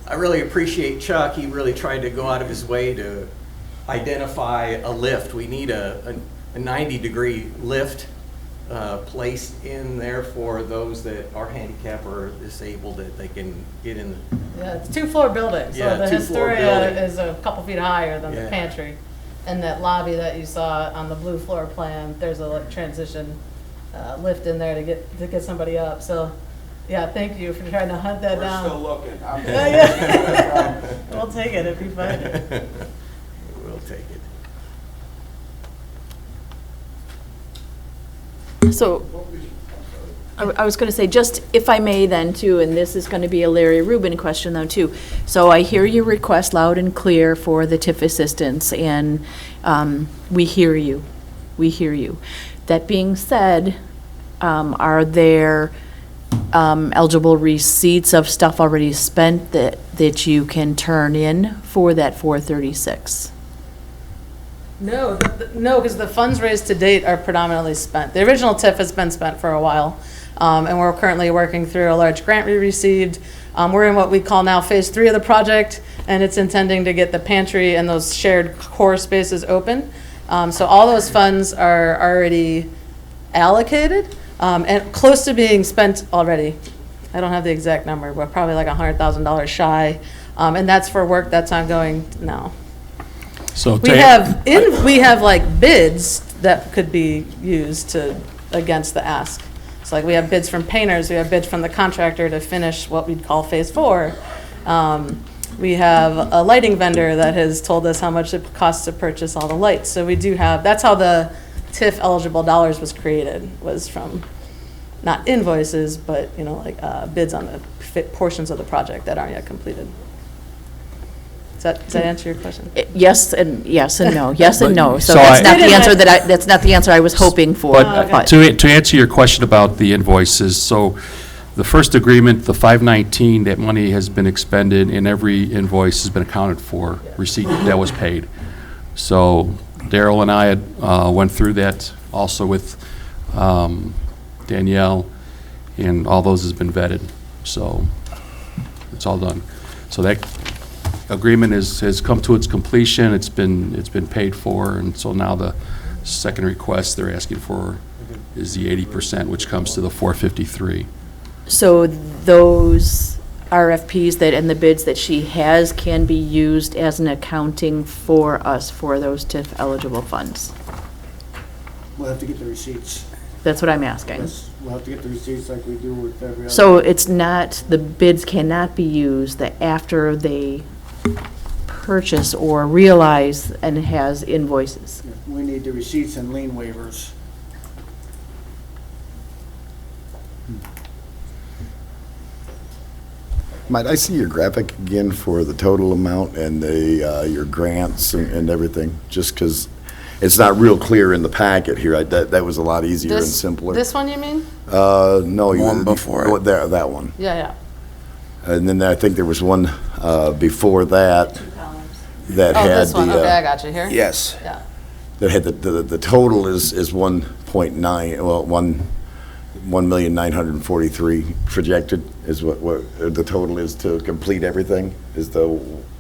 I really appreciate Chuck. He really tried to go out of his way to identify a lift. We need a 90-degree lift placed in there for those that are handicapped or disabled, that they can get in. Yeah, it's a two-floor building, so Yeah, the two-floor Historia building. is a couple feet higher than the Yeah. pantry. And that lobby that you saw on the blue floor plan, there's a like transition lift in there to get somebody up. So, yeah, thank you for trying to hunt that down. We're still looking. Yeah. We'll take it if you find it. We'll take it. So, I was going to say, just if I may then too, and this is going to be a Larry Rubin question though too. So I hear your request loud and clear for the TIF assistance, and we hear you. We hear you. That being said, are there eligible receipts of stuff already spent that you can turn in for that 436? No, no, because the funds raised to date are predominantly spent. The original TIF has been spent for a while, and we're currently working through a large grant we received. We're in what we call now Phase 3 of the project, and it's intending to get the pantry and those shared core spaces open. So all those funds are already allocated and close to being spent already. I don't have the exact number, but probably like $100,000 shy, and that's for work that's ongoing now. So We have like bids that could be used against the ask. So like we have bids from painters, we have bids from the contractor to finish what we'd call phase 4. We have a lighting vendor that has told us how much it costs to purchase all the lights. So we do have, that's how the TIF eligible dollars was created, was from not invoices, but, bids on the portions of the project that aren't yet completed. Does that answer your question? Yes and no, yes and no. So So that's I- not the answer that's not the answer I was hoping for. But to answer your question about the invoices, so the first agreement, the 519, that money has been expended and every invoice has been accounted for, receipt that was paid. So Daryl and I had went through that also with Danielle, and all those has been vetted. So it's all done. So that agreement has come to its completion. It's been paid for, and so now the second request they're asking for is the 80%, which comes to the 453. So those RFPs and the bids that she has can be used as an accounting for us for those TIF eligible funds. We'll have to get the receipts. That's what I'm asking. Yes, we'll have to get the receipts like we do with every other. So it's not, the bids cannot be used that after they purchase or realize and has invoices. We need the receipts and lien waivers. Might I see your graphic again for the total amount and your grants and everything? Just because it's not real clear in the packet here. That was a lot easier and simpler. This one, you mean? No. One before it. That one. Yeah. And then I think there was one before that that Oh, had this one, okay, I got you here. Yes. Yeah. that had the total is 1.9, well, 1,943,000 projected is what the total is to complete everything, is the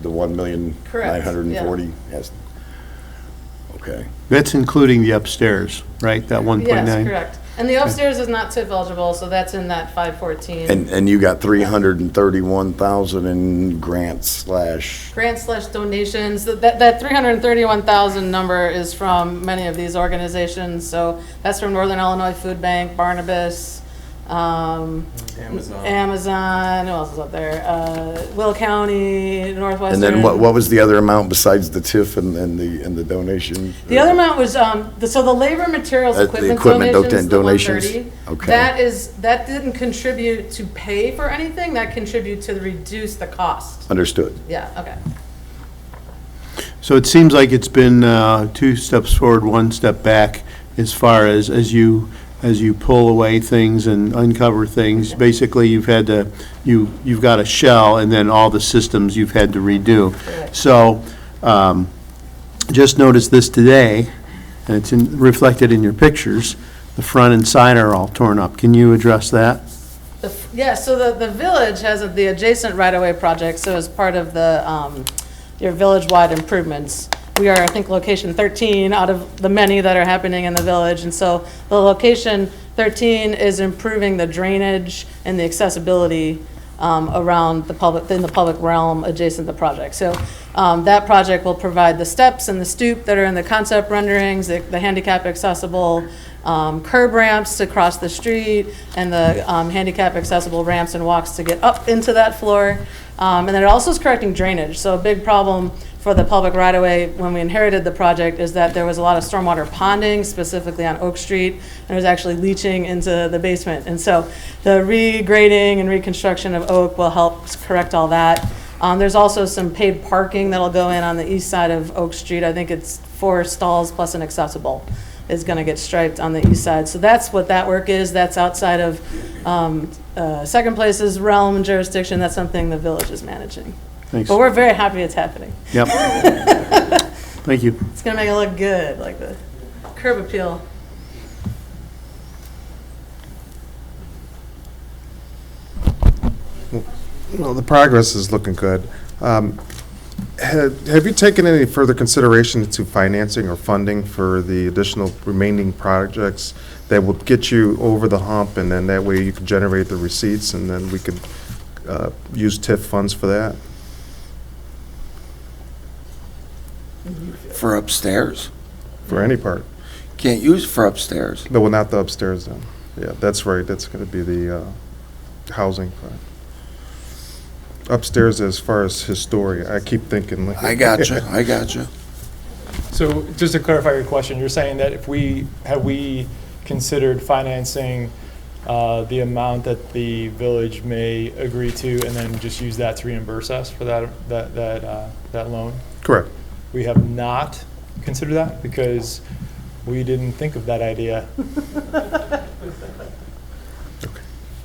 1,940,000? Yes. Okay. That's including the upstairs, right? That 1.9? Yes, correct. And the upstairs is not TIF eligible, so that's in that 514. And you got 331,000 in grants / Grant/donations, that 331,000 number is from many of these organizations, so that's from Northern Illinois Food Bank, Barnabas, Amazon, who else is up there? Will County, Northwestern. And then what was the other amount besides the TIF and the donation? The other amount was, so the labor materials The equipment equipment donations, the donations? 130. Okay. That didn't contribute to pay for anything, that contributed to reduce the cost. Understood. Yeah, okay. So it seems like it's been 2 steps forward, 1 step back, as far as you pull away things and uncover things. Basically, you've got a shell, and then all the systems you've had to redo. So, just noticed this today, and it's reflected in your pictures. The front and side are all torn up. Can you address that? Yeah, so the village has the adjacent right-of-way project, so as part of your village-wide improvements, we are, I think, location 13 out of the many that are happening in the village. And so the location 13 is improving the drainage and the accessibility around in the public realm adjacent to the project. So that project will provide the steps and the stoop that are in the concept renderings, the handicap accessible curb ramps to cross the street, and the handicap accessible ramps and walks to get up into that floor. And then it also is correcting drainage. So a big problem for the public right-of-way when we inherited the project is that there was a lot of stormwater ponding, specifically on Oak Street, and it was actually leaching into the basement. And so the regrading and reconstruction of Oak will help correct all that. There's also some paved parking that'll go in on the east side of Oak Street. I think it's 4 stalls plus an accessible is going to get striped on the east side. So that's what that work is. That's outside of Second Place's realm and jurisdiction. That's something the village is managing. Thanks. But we're very happy it's happening. Yep. Thank you. It's going to make it look good, like the curb appeal. Well, the progress is looking good. Have you taken any further consideration into financing or funding for the additional remaining projects that will get you over the hump, and then that way you can generate the receipts, and then we could use TIF funds for that? For upstairs? For any part. Can't use it for upstairs. No, well, not the upstairs then. Yeah, that's right, that's gonna be the housing part. Upstairs as far as historic, I keep thinking like. I gotcha. So just to clarify your question, you're saying that have we considered financing the amount that the village may agree to and then just use that to reimburse us for that loan? Correct. We have not considered that because we didn't think of that idea.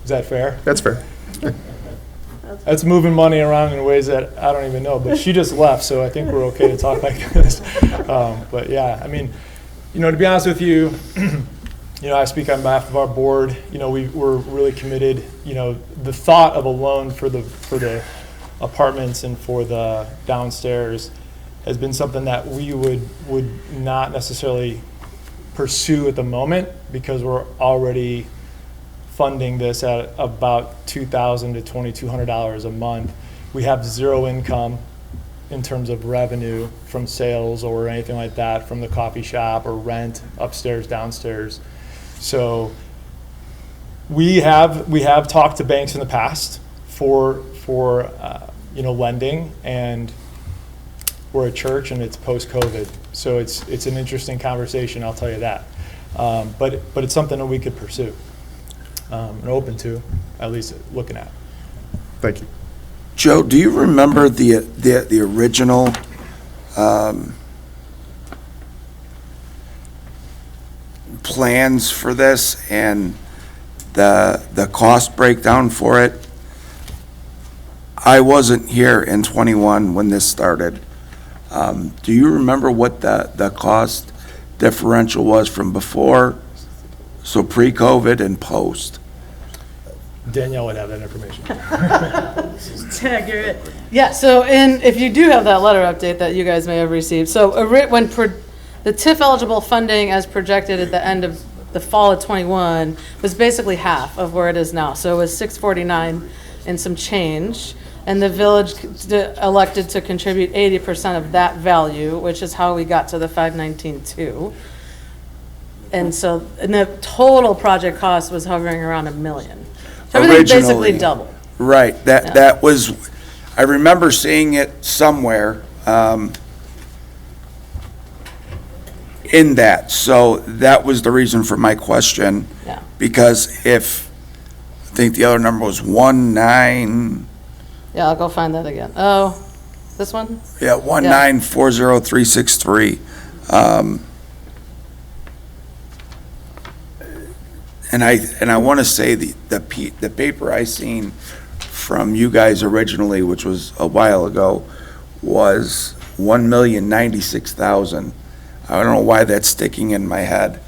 Is that fair? That's fair. That's moving money around in ways that I don't even know, but she just left, so I think we're okay to talk like this. But yeah, I mean, to be honest with you, I speak on behalf of our board. We're really committed. The thought of a loan for the apartments and for the downstairs has been something that we would not necessarily pursue at the moment because we're already funding this at about $2,000 to $2,200 a month. We have zero income in terms of revenue from sales or anything like that from the coffee shop or rent upstairs, downstairs. So we have talked to banks in the past for lending, and we're a church and it's post-COVID, so it's an interesting conversation, I'll tell you that. But it's something that we could pursue. And open to, at least looking at. Thank you. Joe, do you remember the original plans for this and the cost breakdown for it? I wasn't here in '21 when this started. Do you remember what the cost differential was from before, so pre-COVID and post? Danielle would have that information. It's accurate. Yeah, so if you do have that letter update that you guys may have received, so when the TIF eligible funding as projected at the end of the fall of '21 was basically half of where it is now. So it was $649 and some change, and the village elected to contribute 80% of that value, which is how we got to the $519,200. And so the total project cost was hovering around $1 million. So everything basically doubled. Right, that was, I remember seeing it somewhere in that, so that was the reason for my question. Yeah. Because I think the other number was 19. Yeah, I'll go find that again. Oh, this one? Yeah, 1940363. And I want to say the paper I seen from you guys originally, which was a while ago, was $1,096,000. I don't know why that's sticking in my head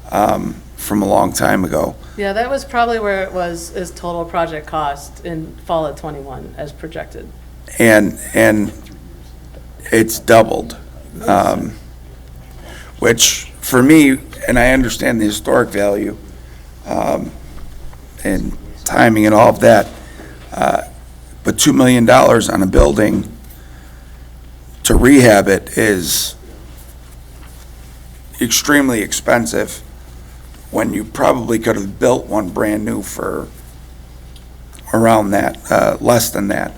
from a long time ago. Yeah, that was probably where it was as total project cost in fall of '21 as projected. And it's doubled, which for me, and I understand the historic value, and timing and all of that, but $2 million on a building to rehab it is extremely expensive when you probably could have built one brand new for around that, less than that.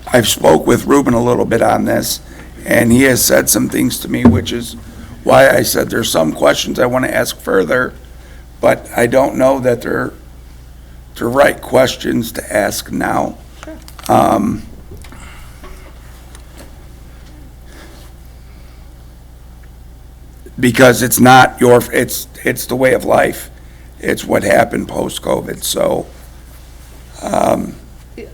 I've spoke with Ruben a little bit on this, and he has said some things to me, which is why I said there's some questions I want to ask further, but I don't know that they're the right questions to ask now. Sure. Because it's not it's the way of life. It's what happened post-COVID, so.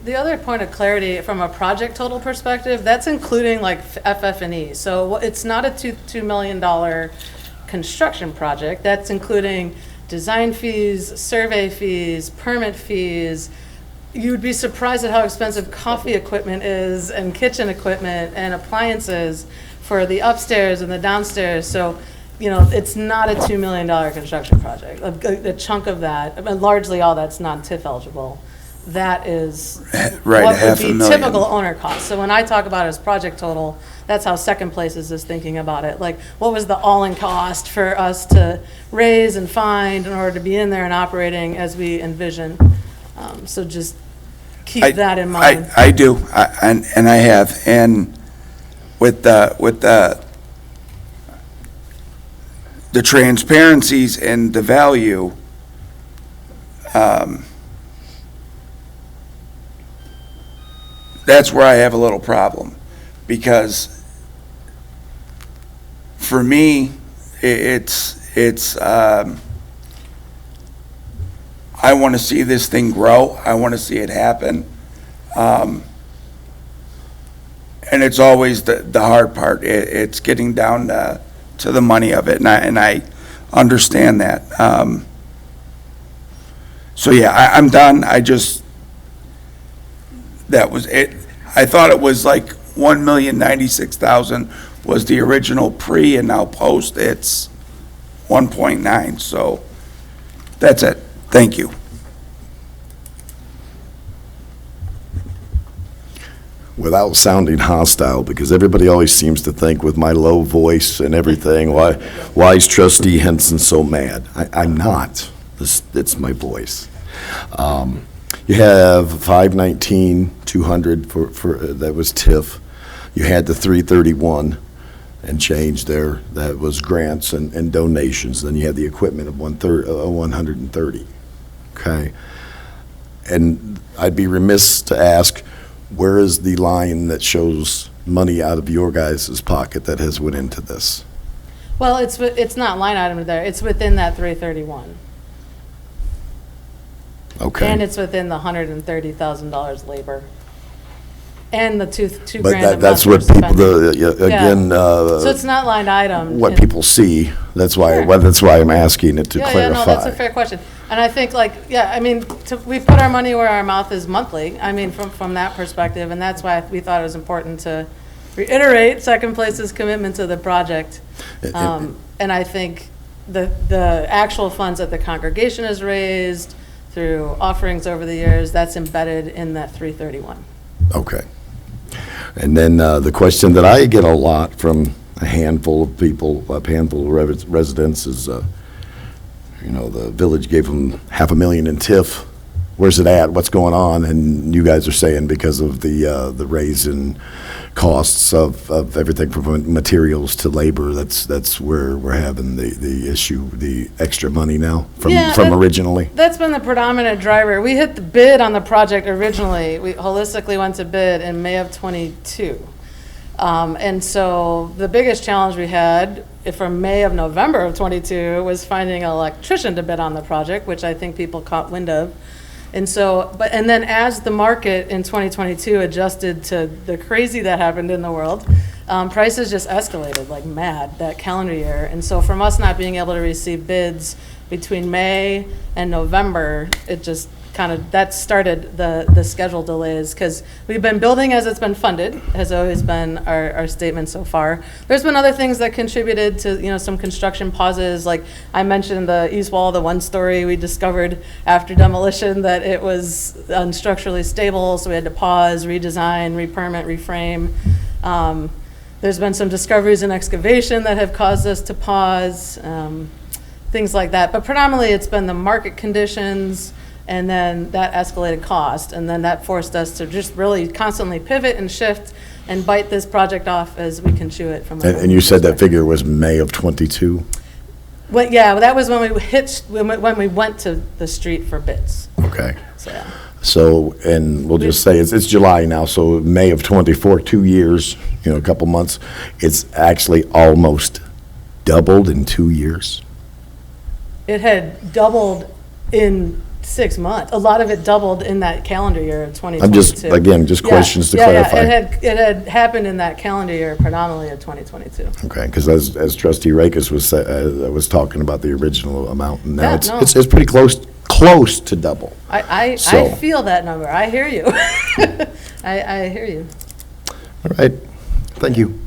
The other point of clarity from a project total perspective, that's including like FF&E. So it's not a $2 million construction project. That's including design fees, survey fees, permit fees. You'd be surprised at how expensive coffee equipment is and kitchen equipment and appliances for the upstairs and the downstairs. So, it's not a $2 million construction project. A chunk of that, largely all that's non-TIF eligible, that is Right, what would half a be million. typical owner cost. So when I talk about it as project total, that's how Second Places is thinking about it. Like, what was the all-in cost for us to raise and find in order to be in there and operating as we envision? So just keep that in mind. I do, and I have, and with the transparencies and the value, that's where I have a little problem, because for me, it's I want to see this thing grow. I want to see it happen. And it's always the hard part. It's getting down to the money of it, and I understand that. So yeah, I'm done. That was it. I thought it was like 1,096,000 was the original pre, and now post it's 1.9. So that's it. Thank you. Without sounding hostile, because everybody always seems to think with my low voice and everything, why is Trustee Henson so mad? I'm not. It's my voice. You have 519, 200 for that was TIF. You had the 331 and change there. That was grants and donations. Then you had the equipment of 130. Okay. And I'd be remiss to ask, where is the line that shows money out of your guys' pocket that has went into this? Well, it's not line item there. It's within that 331. Okay. And it's within the $130,000 labor. And the two But grand a month that's we're what people, spending. again, So it's not line item. what and- people see. That's why, Sure. that's why I'm asking it to Yeah, clarify. no, that's a fair question. And I think I mean, we put our money where our mouth is monthly, I mean, from that perspective, and that's why we thought it was important to reiterate Second Place's commitment to the project. And I think the actual funds that the congregation has raised through offerings over the years, that's embedded in that 331. Okay. And then the question that I get a lot from a handful of people, a handful of residents is, the village gave them $500,000 in TIF. Where's it at? What's going on? And you guys are saying because of the raise in costs of everything from materials to labor, that's where we're having the issue, the extra money now from originally? That's been the predominant driver. We hit the bid on the project originally. We holistically went to bid in May of '22. And so the biggest challenge we had from May of November of '22 was finding an electrician to bid on the project, which I think people caught wind of. And so, and then as the market in 2022 adjusted to the crazy that happened in the world, prices just escalated like mad that calendar year. And so from us not being able to receive bids between May and November, it just that started the schedule delays, because we've been building as it's been funded, has always been our statement so far. There's been other things that contributed to, some construction pauses, like I mentioned the east wall, the one story, we discovered after demolition that it was unstructurally stable, so we had to pause, redesign, re-permit, reframe. There's been some discoveries in excavation that have caused us to pause, things like that. But predominantly it's been the market conditions, and then that escalated cost, and then that forced us to just really constantly pivot and shift and bite this project off as we can chew it from. And you said that figure was May of '22? Well, yeah, that was when we went to the street for bids. Okay. So, So, and we'll just say it's July now, so May of '24, 2 years, a couple months, it's actually almost doubled in 2 years? it had doubled in 6 months. A lot of it doubled in that calendar year of 2022. I'm just, again, just questions to clarify. Yeah, it had happened in that calendar year, predominantly of 2022. Okay, because as Trustee Rakes was talking about the original amount, and now Yeah, it's no. it's pretty close to double. I So- feel that number. I hear you. I hear you. All right, thank you.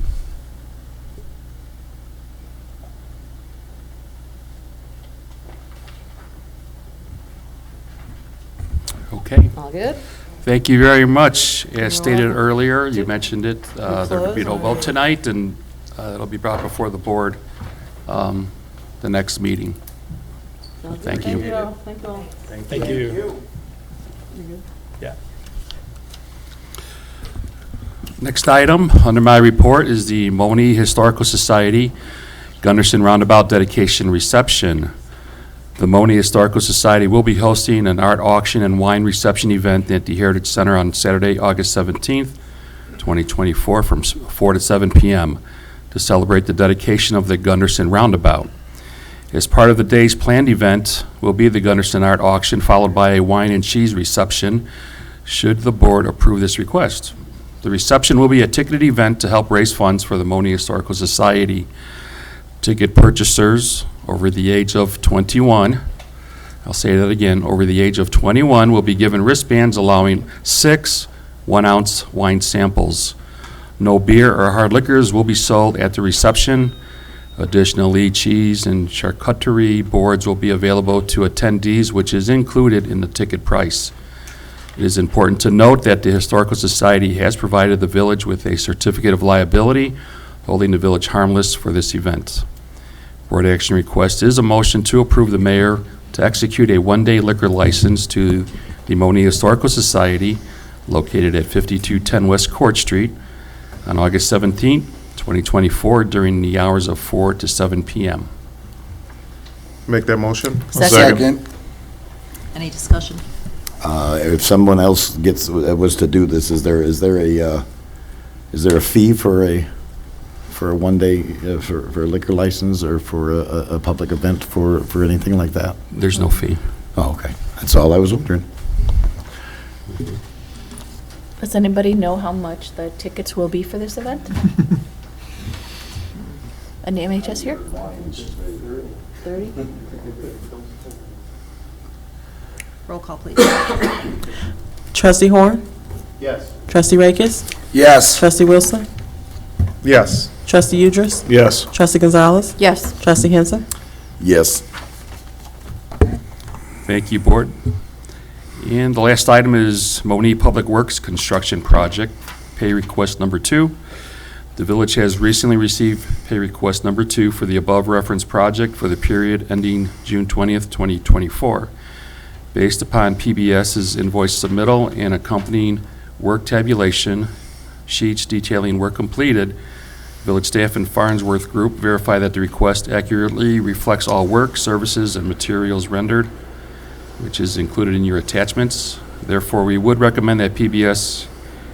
Okay. I'll good? Thank you very much. As stated earlier, you mentioned it, there will be no close? vote tonight, and it'll be brought before the board the next meeting. Thank you. Thank you all. Thank you all. Thank you. Yeah. Next item under my report is the Monee Historical Society Gunderson Roundabout Dedication Reception. The Monee Historical Society will be hosting an art auction and wine reception event at the Heritage Center on Saturday, August 17th, 2024, from 4 to 7 p.m. to celebrate the dedication of the Gunderson Roundabout. As part of the day's planned event will be the Gunderson Art Auction, followed by a wine and cheese reception, should the board approve this request. The reception will be a ticketed event to help raise funds for the Monee Historical Society. Ticket purchasers over the age of 21, I'll say that again, over the age of 21 will be given wristbands allowing 6 1-ounce wine samples. No beer or hard liquors will be sold at the reception. Additionally, cheese and charcuterie boards will be available to attendees, which is included in the ticket price. It is important to note that the Historical Society has provided the village with a certificate of liability, holding the village harmless for this event. Board action request is a motion to approve the mayor to execute a one-day liquor license to the Monee Historical Society located at 5210 West Court Street on August 17, 2024, during the hours of 4 to 7 p.m. Make that motion? Second. Any discussion? If someone else was to do this, is there a fee for a one day for a liquor license or for a public event for anything like that? There's no fee. Oh, okay. That's all I was wondering. Does anybody know how much the tickets will be for this event? An MHS here? 30? Roll call, please. Trustee Horn? Yes. Trustee Rakis? Yes. Trustee Wilson? Yes. Trustee Udris? Yes. Trustee Gonzalez? Yes. Trustee Henson? Yes. Thank you, board. And the last item is Monee Public Works Construction Project, pay request number 2. The village has recently received pay request number 2 for the above referenced project for the period ending June 20th, 2024. Based upon PBS's invoice submittal and accompanying work tabulation sheets detailing work completed, village staff and Farnsworth Group verify that the request accurately reflects all work, services, and materials rendered, which is included in your attachments. Therefore, we would recommend that PBS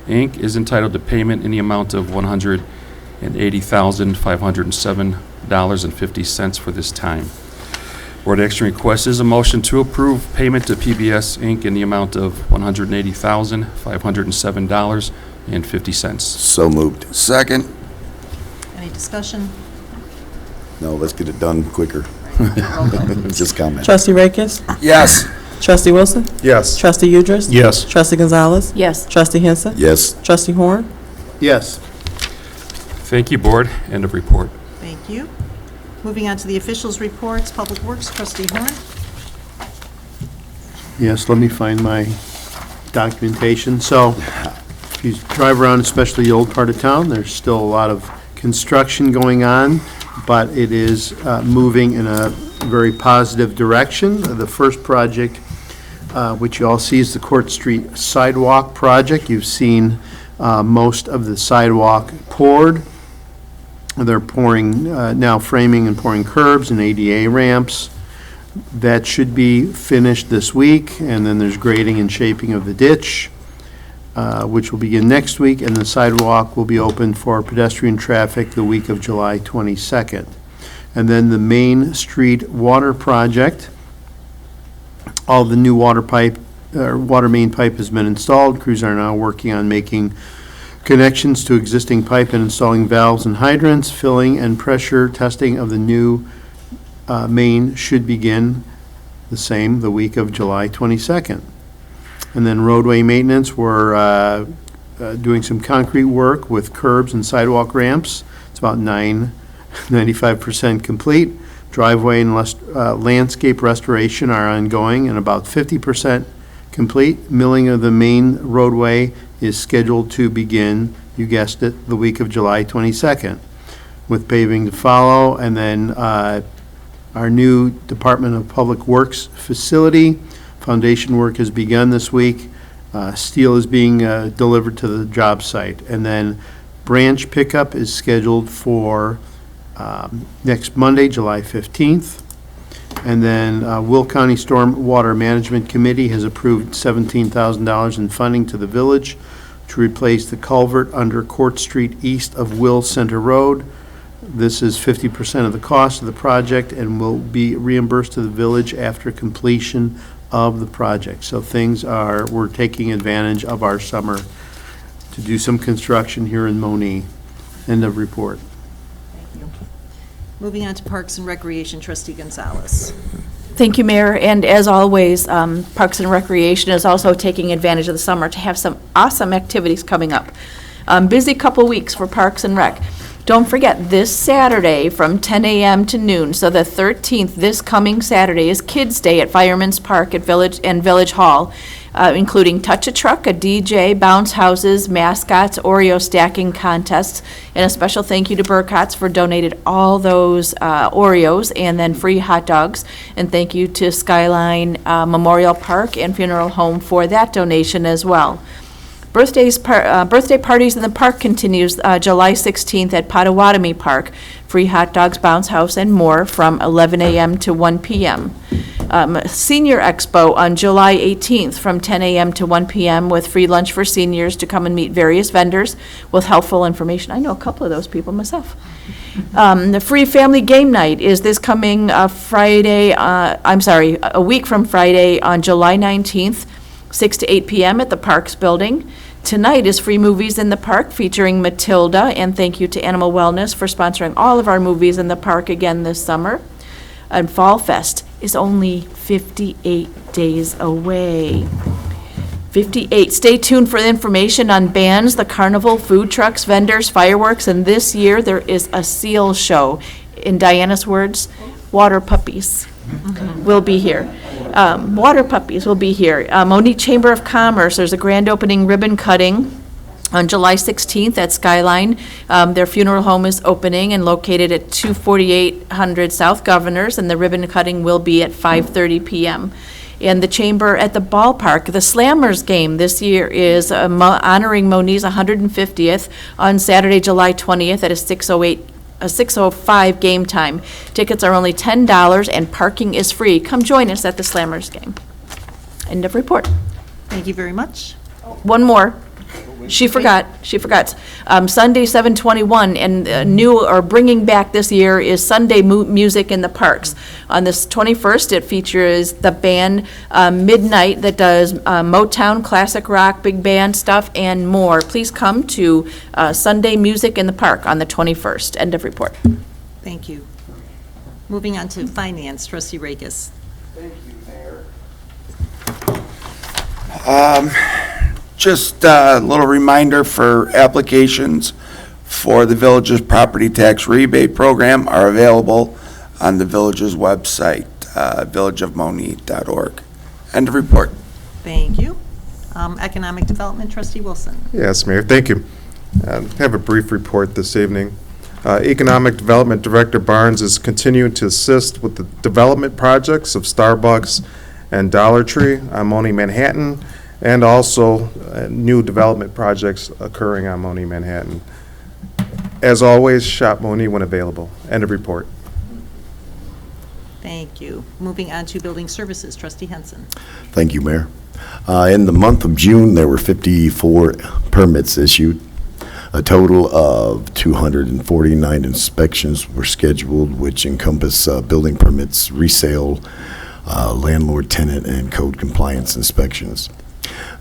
Inc. is entitled to payment in the amount of $180,507.50 for this time. Board action request is a motion to approve payment to PBS Inc. in the amount of $180,507.50. So moved. Second. Any discussion? No, let's get it done quicker. Just comment. Trustee Rakis? Yes. Trustee Wilson? Yes. Trustee Udris? Yes. Trustee Gonzalez? Yes. Trustee Henson? Yes. Trustee Horn? Yes. Thank you, board. End of report. Thank you. Moving on to the officials' reports, Public Works, Trustee Horn. Yes, let me find my documentation. So if you drive around, especially the old part of town, there's still a lot of construction going on, but it is moving in a very positive direction. The first project, which you all see, is the Court Street Sidewalk Project. You've seen most of the sidewalk poured. They're pouring, now framing and pouring curbs and ADA ramps. That should be finished this week, and then there's grading and shaping of the ditch, which will begin next week, and the sidewalk will be open for pedestrian traffic the week of July 22nd. And then the Main Street Water Project, all the new water main pipe has been installed. Crews are now working on making connections to existing pipe and installing valves and hydrants. Filling and pressure testing of the new main should begin the week of July 22nd. And then roadway maintenance, we're doing some concrete work with curbs and sidewalk ramps. It's about 95% complete. Driveway and landscape restoration are ongoing and about 50% complete. Milling of the main roadway is scheduled to begin, you guessed it, the week of July 22nd, with paving to follow. And then our new Department of Public Works facility, foundation work has begun this week. Steel is being delivered to the job site. And then branch pickup is scheduled for next Monday, July 15th. And then Will County Storm Water Management Committee has approved $17,000 in funding to the village to replace the culvert under Court Street east of Will Center Road. This is 50% of the cost of the project and will be reimbursed to the village after completion of the project. So we're taking advantage of our summer to do some construction here in Monee. End of report. Thank you. Moving on to Parks and Recreation, Trustee Gonzalez. Thank you, Mayor. And as always, Parks and Recreation is also taking advantage of the summer to have some awesome activities coming up. Busy couple weeks for Parks and Rec. Don't forget, this Saturday from 10 a.m. to noon, so the 13th, this coming Saturday, is Kids' Day at Fireman's Park at Village Hall, including Touch-a-Truck, a DJ, bounce houses, mascots, Oreo stacking contests, and a special thank you to Burcott's for donated all those Oreos, and then free hot dogs. And thank you to Skyline Memorial Park and Funeral Home for that donation as well. Birthday parties in the park continues July 16th at Potawatomi Park. Free hot dogs, bounce house, and more from 11 a.m. to 1 p.m. Senior Expo on July 18th from 10 a.m. to 1 p.m. with free lunch for seniors to come and meet various vendors with helpful information. I know a couple of those people myself. The free family game night is this coming Friday, a week from Friday on July 19th. 6 to 8 p.m. at the Parks Building. Tonight is free movies in the park featuring Matilda, and thank you to Animal Wellness for sponsoring all of our movies in the park again this summer. And Fall Fest is only 58 days away. 58. Stay tuned for information on bands, the carnival, food trucks, vendors, fireworks, and this year there is a seal show. In Diana's words, water puppies will be here. Water puppies will be here. Monee Chamber of Commerce, there's a grand opening ribbon cutting on July 16th at Skyline. Their funeral home is opening and located at 24800 South Governors, and the ribbon cutting will be at 5:30 p.m. And the Chamber at the ballpark, the Slammers game this year is honoring Monee's 150th on Saturday, July 20th at a 6:05 game time. Tickets are only $10 and parking is free. Come join us at the Slammers game. End of report. Thank you very much. One more. She forgot. Sunday, 7/21, and new or bringing back this year is Sunday music in the parks. On this 21st, it features the band Midnight that does Motown, classic rock, big band stuff, and more. Please come to Sunday music in the park on the 21st. End of report. Thank you. Moving on to Finance, Trustee Rakes. Thank you, Mayor. Just a little reminder for applications for the village's property tax rebate program are available on the village's website, villageofmonee.org. End of report. Thank you. Economic Development, Trustee Wilson. Yes, Mayor, thank you. I have a brief report this evening. Economic Development Director Barnes is continuing to assist with the development projects of Starbucks and Dollar Tree on Monee, Manhattan, and also new development projects occurring on Monee, Manhattan. As always, shop Monee when available. End of report. Thank you. Moving on to Building Services, Trustee Henson. Thank you, Mayor. In the month of June, there were 54 permits issued. A total of 249 inspections were scheduled, which encompass building permits, resale, landlord, tenant, and code compliance inspections.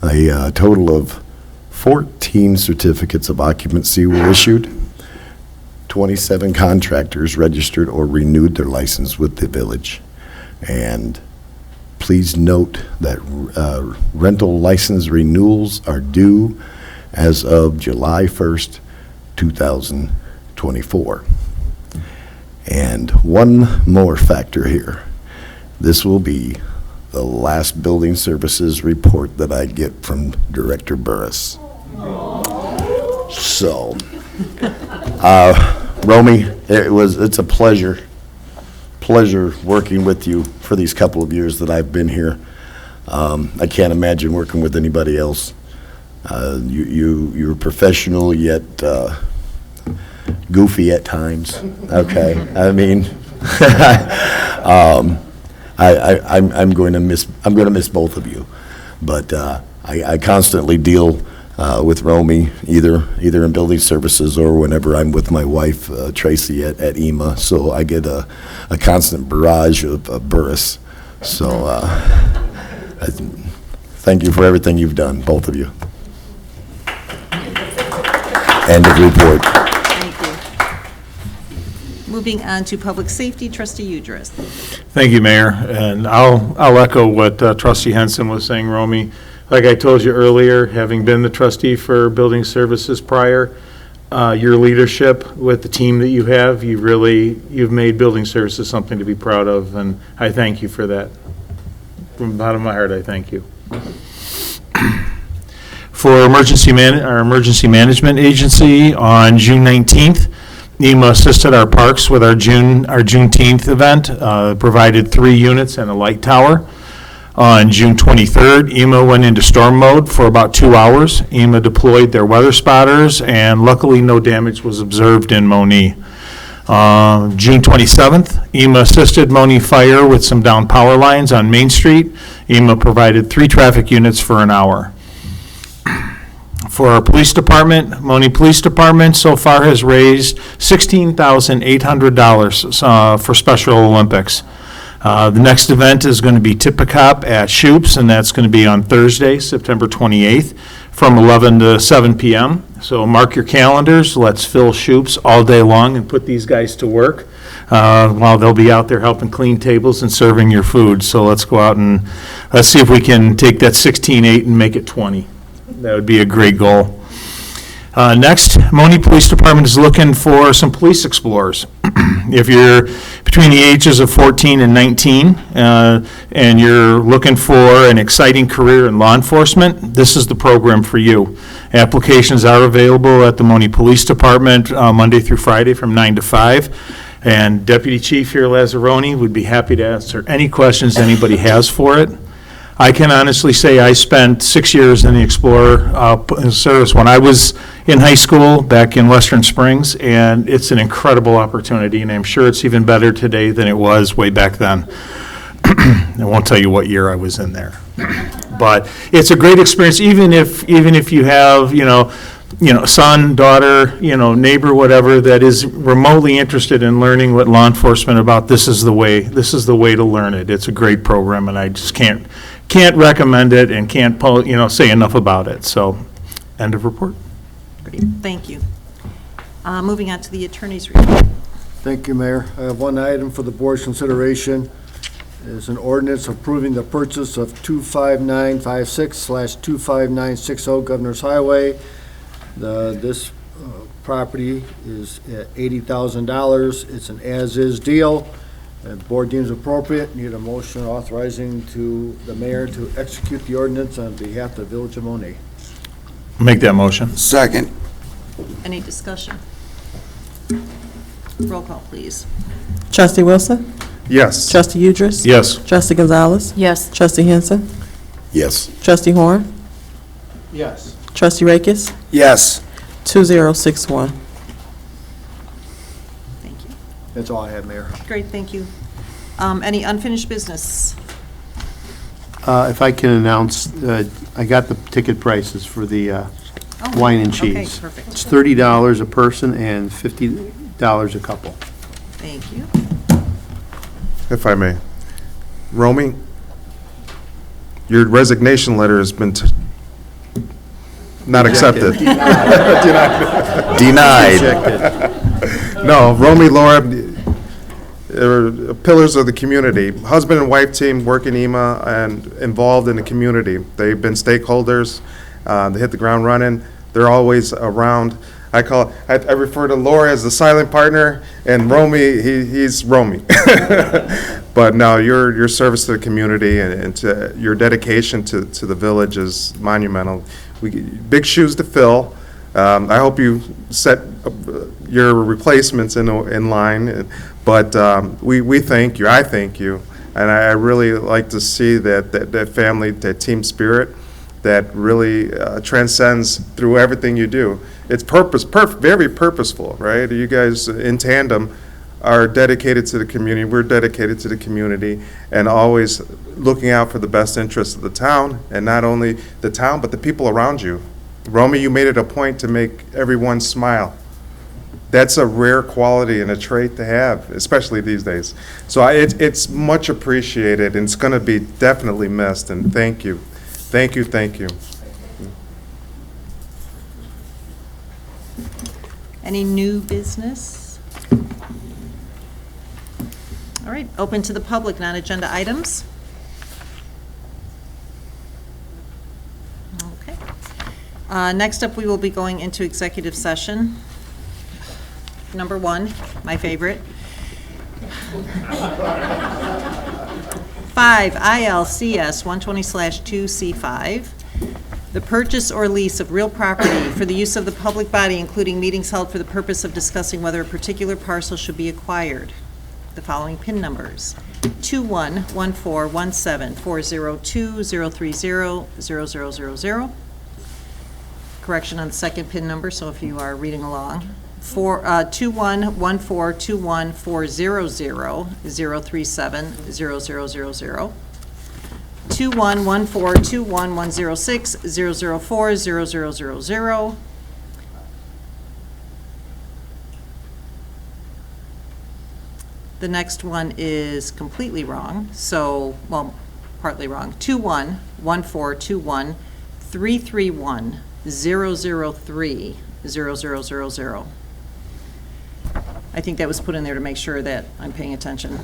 A total of 14 certificates of occupancy were issued. 27 contractors registered or renewed their license with the village. And please note that rental license renewals are due as of July 1st, 2024. And one more factor here. This will be the last building services report that I get from Director Burris. So, Romy, it's a pleasure working with you for these couple of years that I've been here. I can't imagine working with anybody else. You're professional yet goofy at times. Okay, I mean, I'm going to miss both of you, but I constantly deal with Romy either in building services or whenever I'm with my wife Tracy at EMA. So I get a constant barrage of Burris. So thank you for everything you've done, both of you. End of report. Thank you. Moving on to public safety, Trustee Udris. Thank you, Mayor, and I'll echo what Trustee Henson was saying, Romy. Like I told you earlier, having been the trustee for building services prior, your leadership with the team that you have, you've made building services something to be proud of, and I thank you for that. From the bottom of my heart, I thank you. For our emergency management agency, on June 19th, EMA assisted our parks with our Juneteenth event, provided 3 units and a light tower. On June 23rd, EMA went into storm mode for about 2 hours. EMA deployed their weather spotters, and luckily no damage was observed in Monee. June 27th, EMA assisted Monee Fire with some down power lines on Main Street. EMA provided 3 traffic units for an hour. For our police department, Monee Police Department so far has raised $16,800 for Special Olympics. The next event is going to be Tip-A-Cop at Shoops, and that's going to be on Thursday, September 28th, from 11 to 7 p.m. So mark your calendars. Let's fill Shoops all day long and put these guys to work while they'll be out there helping clean tables and serving your food. So let's go out and let's see if we can take that 16.8 and make it 20. That would be a great goal. Next, Monee Police Department is looking for some police explorers. If you're between the ages of 14 and 19 and you're looking for an exciting career in law enforcement, this is the program for you. Applications are available at the Monee Police Department Monday through Friday from 9 to 5. And Deputy Chief here, Lazzaroni, would be happy to answer any questions anybody has for it. I can honestly say I spent 6 years in the Explorer service when I was in high school back in Western Springs, and it's an incredible opportunity, and I'm sure it's even better today than it was way back then. I won't tell you what year I was in there. But it's a great experience, even if you have, son, daughter, neighbor, whatever, that is remotely interested in learning what law enforcement about, this is the way to learn it. It's a great program, and I just can't recommend it and can't say enough about it. So, end of report. Great, thank you. Moving on to the attorney's report. Thank you, Mayor. I have one item for the board's consideration. Is an ordinance approving the purchase of 25956/25960 Governor's Highway. This property is at $80,000. It's an as-is deal. The board deems appropriate. Need a motion authorizing to the mayor to execute the ordinance on behalf of the Village of Monee. Make that motion. Second. Any discussion? Roll call, please. Trustee Wilson? Yes. Trustee Udris? Yes. Trustee Gonzalez? Yes. Trustee Henson? Yes. Trustee Horn? Yes. Trustee Rakis? Yes. 2061. Thank you. That's all I have, Mayor. Great, thank you. Any unfinished business? If I can announce, I got the ticket prices for the wine and Okay, cheese. perfect. It's $30 a person and $50 a couple. Thank you. If I may. Romy, your resignation letter has been not accepted. Denied. No, Romy, Laura, are pillars of the community. Husband and wife team work in EMA and involved in the community. They've been stakeholders. They hit the ground running. They're always around. I refer to Laura as the silent partner, and Romy, he's Romy. But no, your service to the community and to your dedication to the village is monumental. Big shoes to fill. I hope you set your replacements in line, but we thank you. I thank you, and I really like to see that family, that team spirit that really transcends through everything you do. It's very purposeful, right? You guys in tandem are dedicated to the community. We're dedicated to the community, and always looking out for the best interests of the town, and not only the town, but the people around you. Romy, you made it a point to make everyone smile. That's a rare quality and a trait to have, especially these days. So it's much appreciated, and it's going to be definitely missed, and thank you. Thank you, thank you. Any new business? All right, open to the public, non-agenda items. Okay. Next up, we will be going into executive session. Number 1, my favorite. 5 ILCS 120/2C5, the purchase or lease of real property for the use of the public body, including meetings held for the purpose of discussing whether a particular parcel should be acquired. The following PIN numbers: 2114174020300000. Correction on the second PIN number, so if you are reading along. 2114214000370000. 2114211060040000. The next one is completely wrong, so, well, partly wrong. 2114213310030000. I think that was put in there to make sure that I'm paying attention.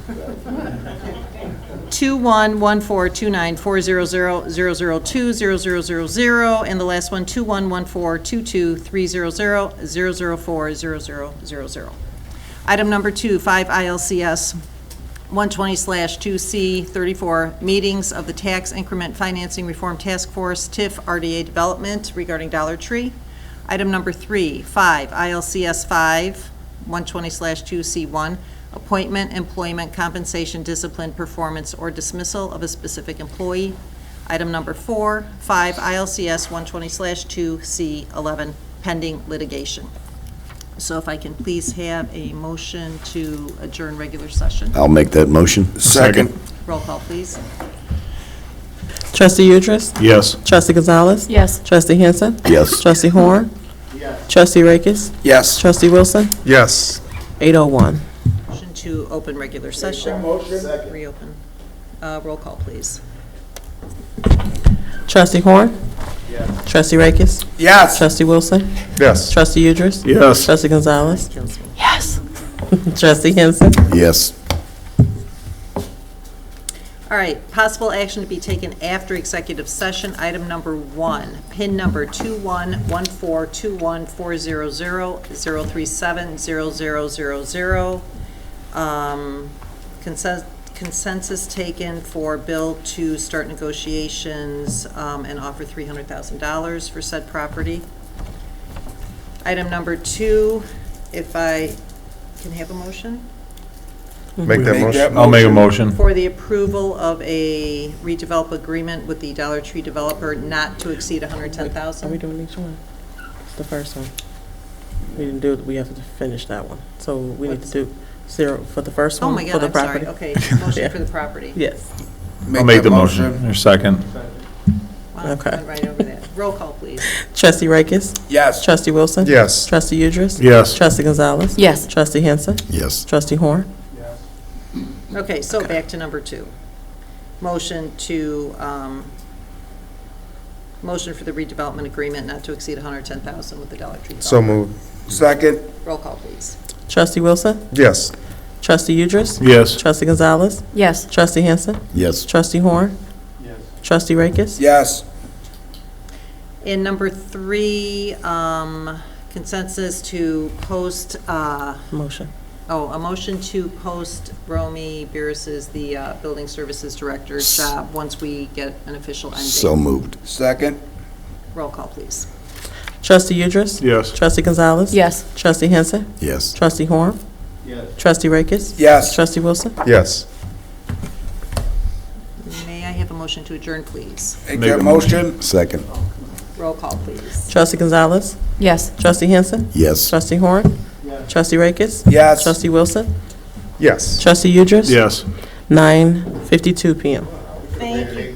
2114294000020000, and the last one, 2114223000040000. Item number 2, 5 ILCS 120/2C34, meetings of the Tax Increment Financing Reform Task Force, TIF RDA Development regarding Dollar Tree. Item number 3, 5 ILCS 5 120/2C1, appointment, employment, compensation, discipline, performance, or dismissal of a specific employee. Item number 4, 5 ILCS 120/2C11, pending litigation. So if I can please have a motion to adjourn regular session. I'll make that motion. Second. Roll call, please. Trustee Udris? Yes. Trustee Gonzalez? Yes. Trustee Henson? Yes. Trustee Horn? Trustee Rakis? Yes. Trustee Wilson? Yes. 8:01. Motion to open regular session. Reopen. Roll call, please. Trustee Horn? Trustee Rakis? Yes. Trustee Wilson? Yes. Trustee Udris? Yes. Trustee Gonzalez? Kills me. Yes. Trustee Henson? Yes. All right, possible action to be taken after executive session. Item number 1, PIN number 2114214000370000. Consensus taken for Bill to start negotiations and offer $300,000 for said property. Item number 2, if I can have a motion? Make that motion. I'll make a motion. For the approval of a redevelop agreement with the Dollar Tree developer not to exceed Are we $110,000. doing each one? The first one. We didn't do it, we have to finish that one. So we need to do 0 for the first Oh one, my for God, the I'm sorry. property. Okay, motion for the property. Yes. I'll make the motion. Your second. Wow, Okay. went right over that. Roll call, please. Trustee Rakis? Yes. Trustee Wilson? Yes. Trustee Udris? Yes. Trustee Gonzalez? Yes. Trustee Henson? Yes. Trustee Horn? Okay, so back to number 2. Motion to, motion for the redevelopment agreement not to exceed $110,000 with the Dollar Tree So developer. moved. Second. Roll call, please. Trustee Wilson? Yes. Trustee Udris? Yes. Trustee Gonzalez? Yes. Trustee Henson? Yes. Trustee Horn? Trustee Rakis? Yes. And number 3, consensus to post, Motion. a motion to post Romy Beers as the Building Services Director's job once we get an official end date. So moved. Second? Roll call, please. Trustee Idris? Yes. Trustee Gonzalez? Yes. Trustee Henson? Yes. Trustee Horn? Yes. Trustee Rakis? Yes. Trustee Wilson? Yes. May I have a motion to adjourn, please? Make that motion? Second. Roll call, please. Trustee Gonzalez? Yes. Trustee Henson? Yes. Trustee Horn? Trustee Rakis? Yes. Trustee Wilson? Yes. Trustee Idris? Yes. 9:52 PM. Thank you.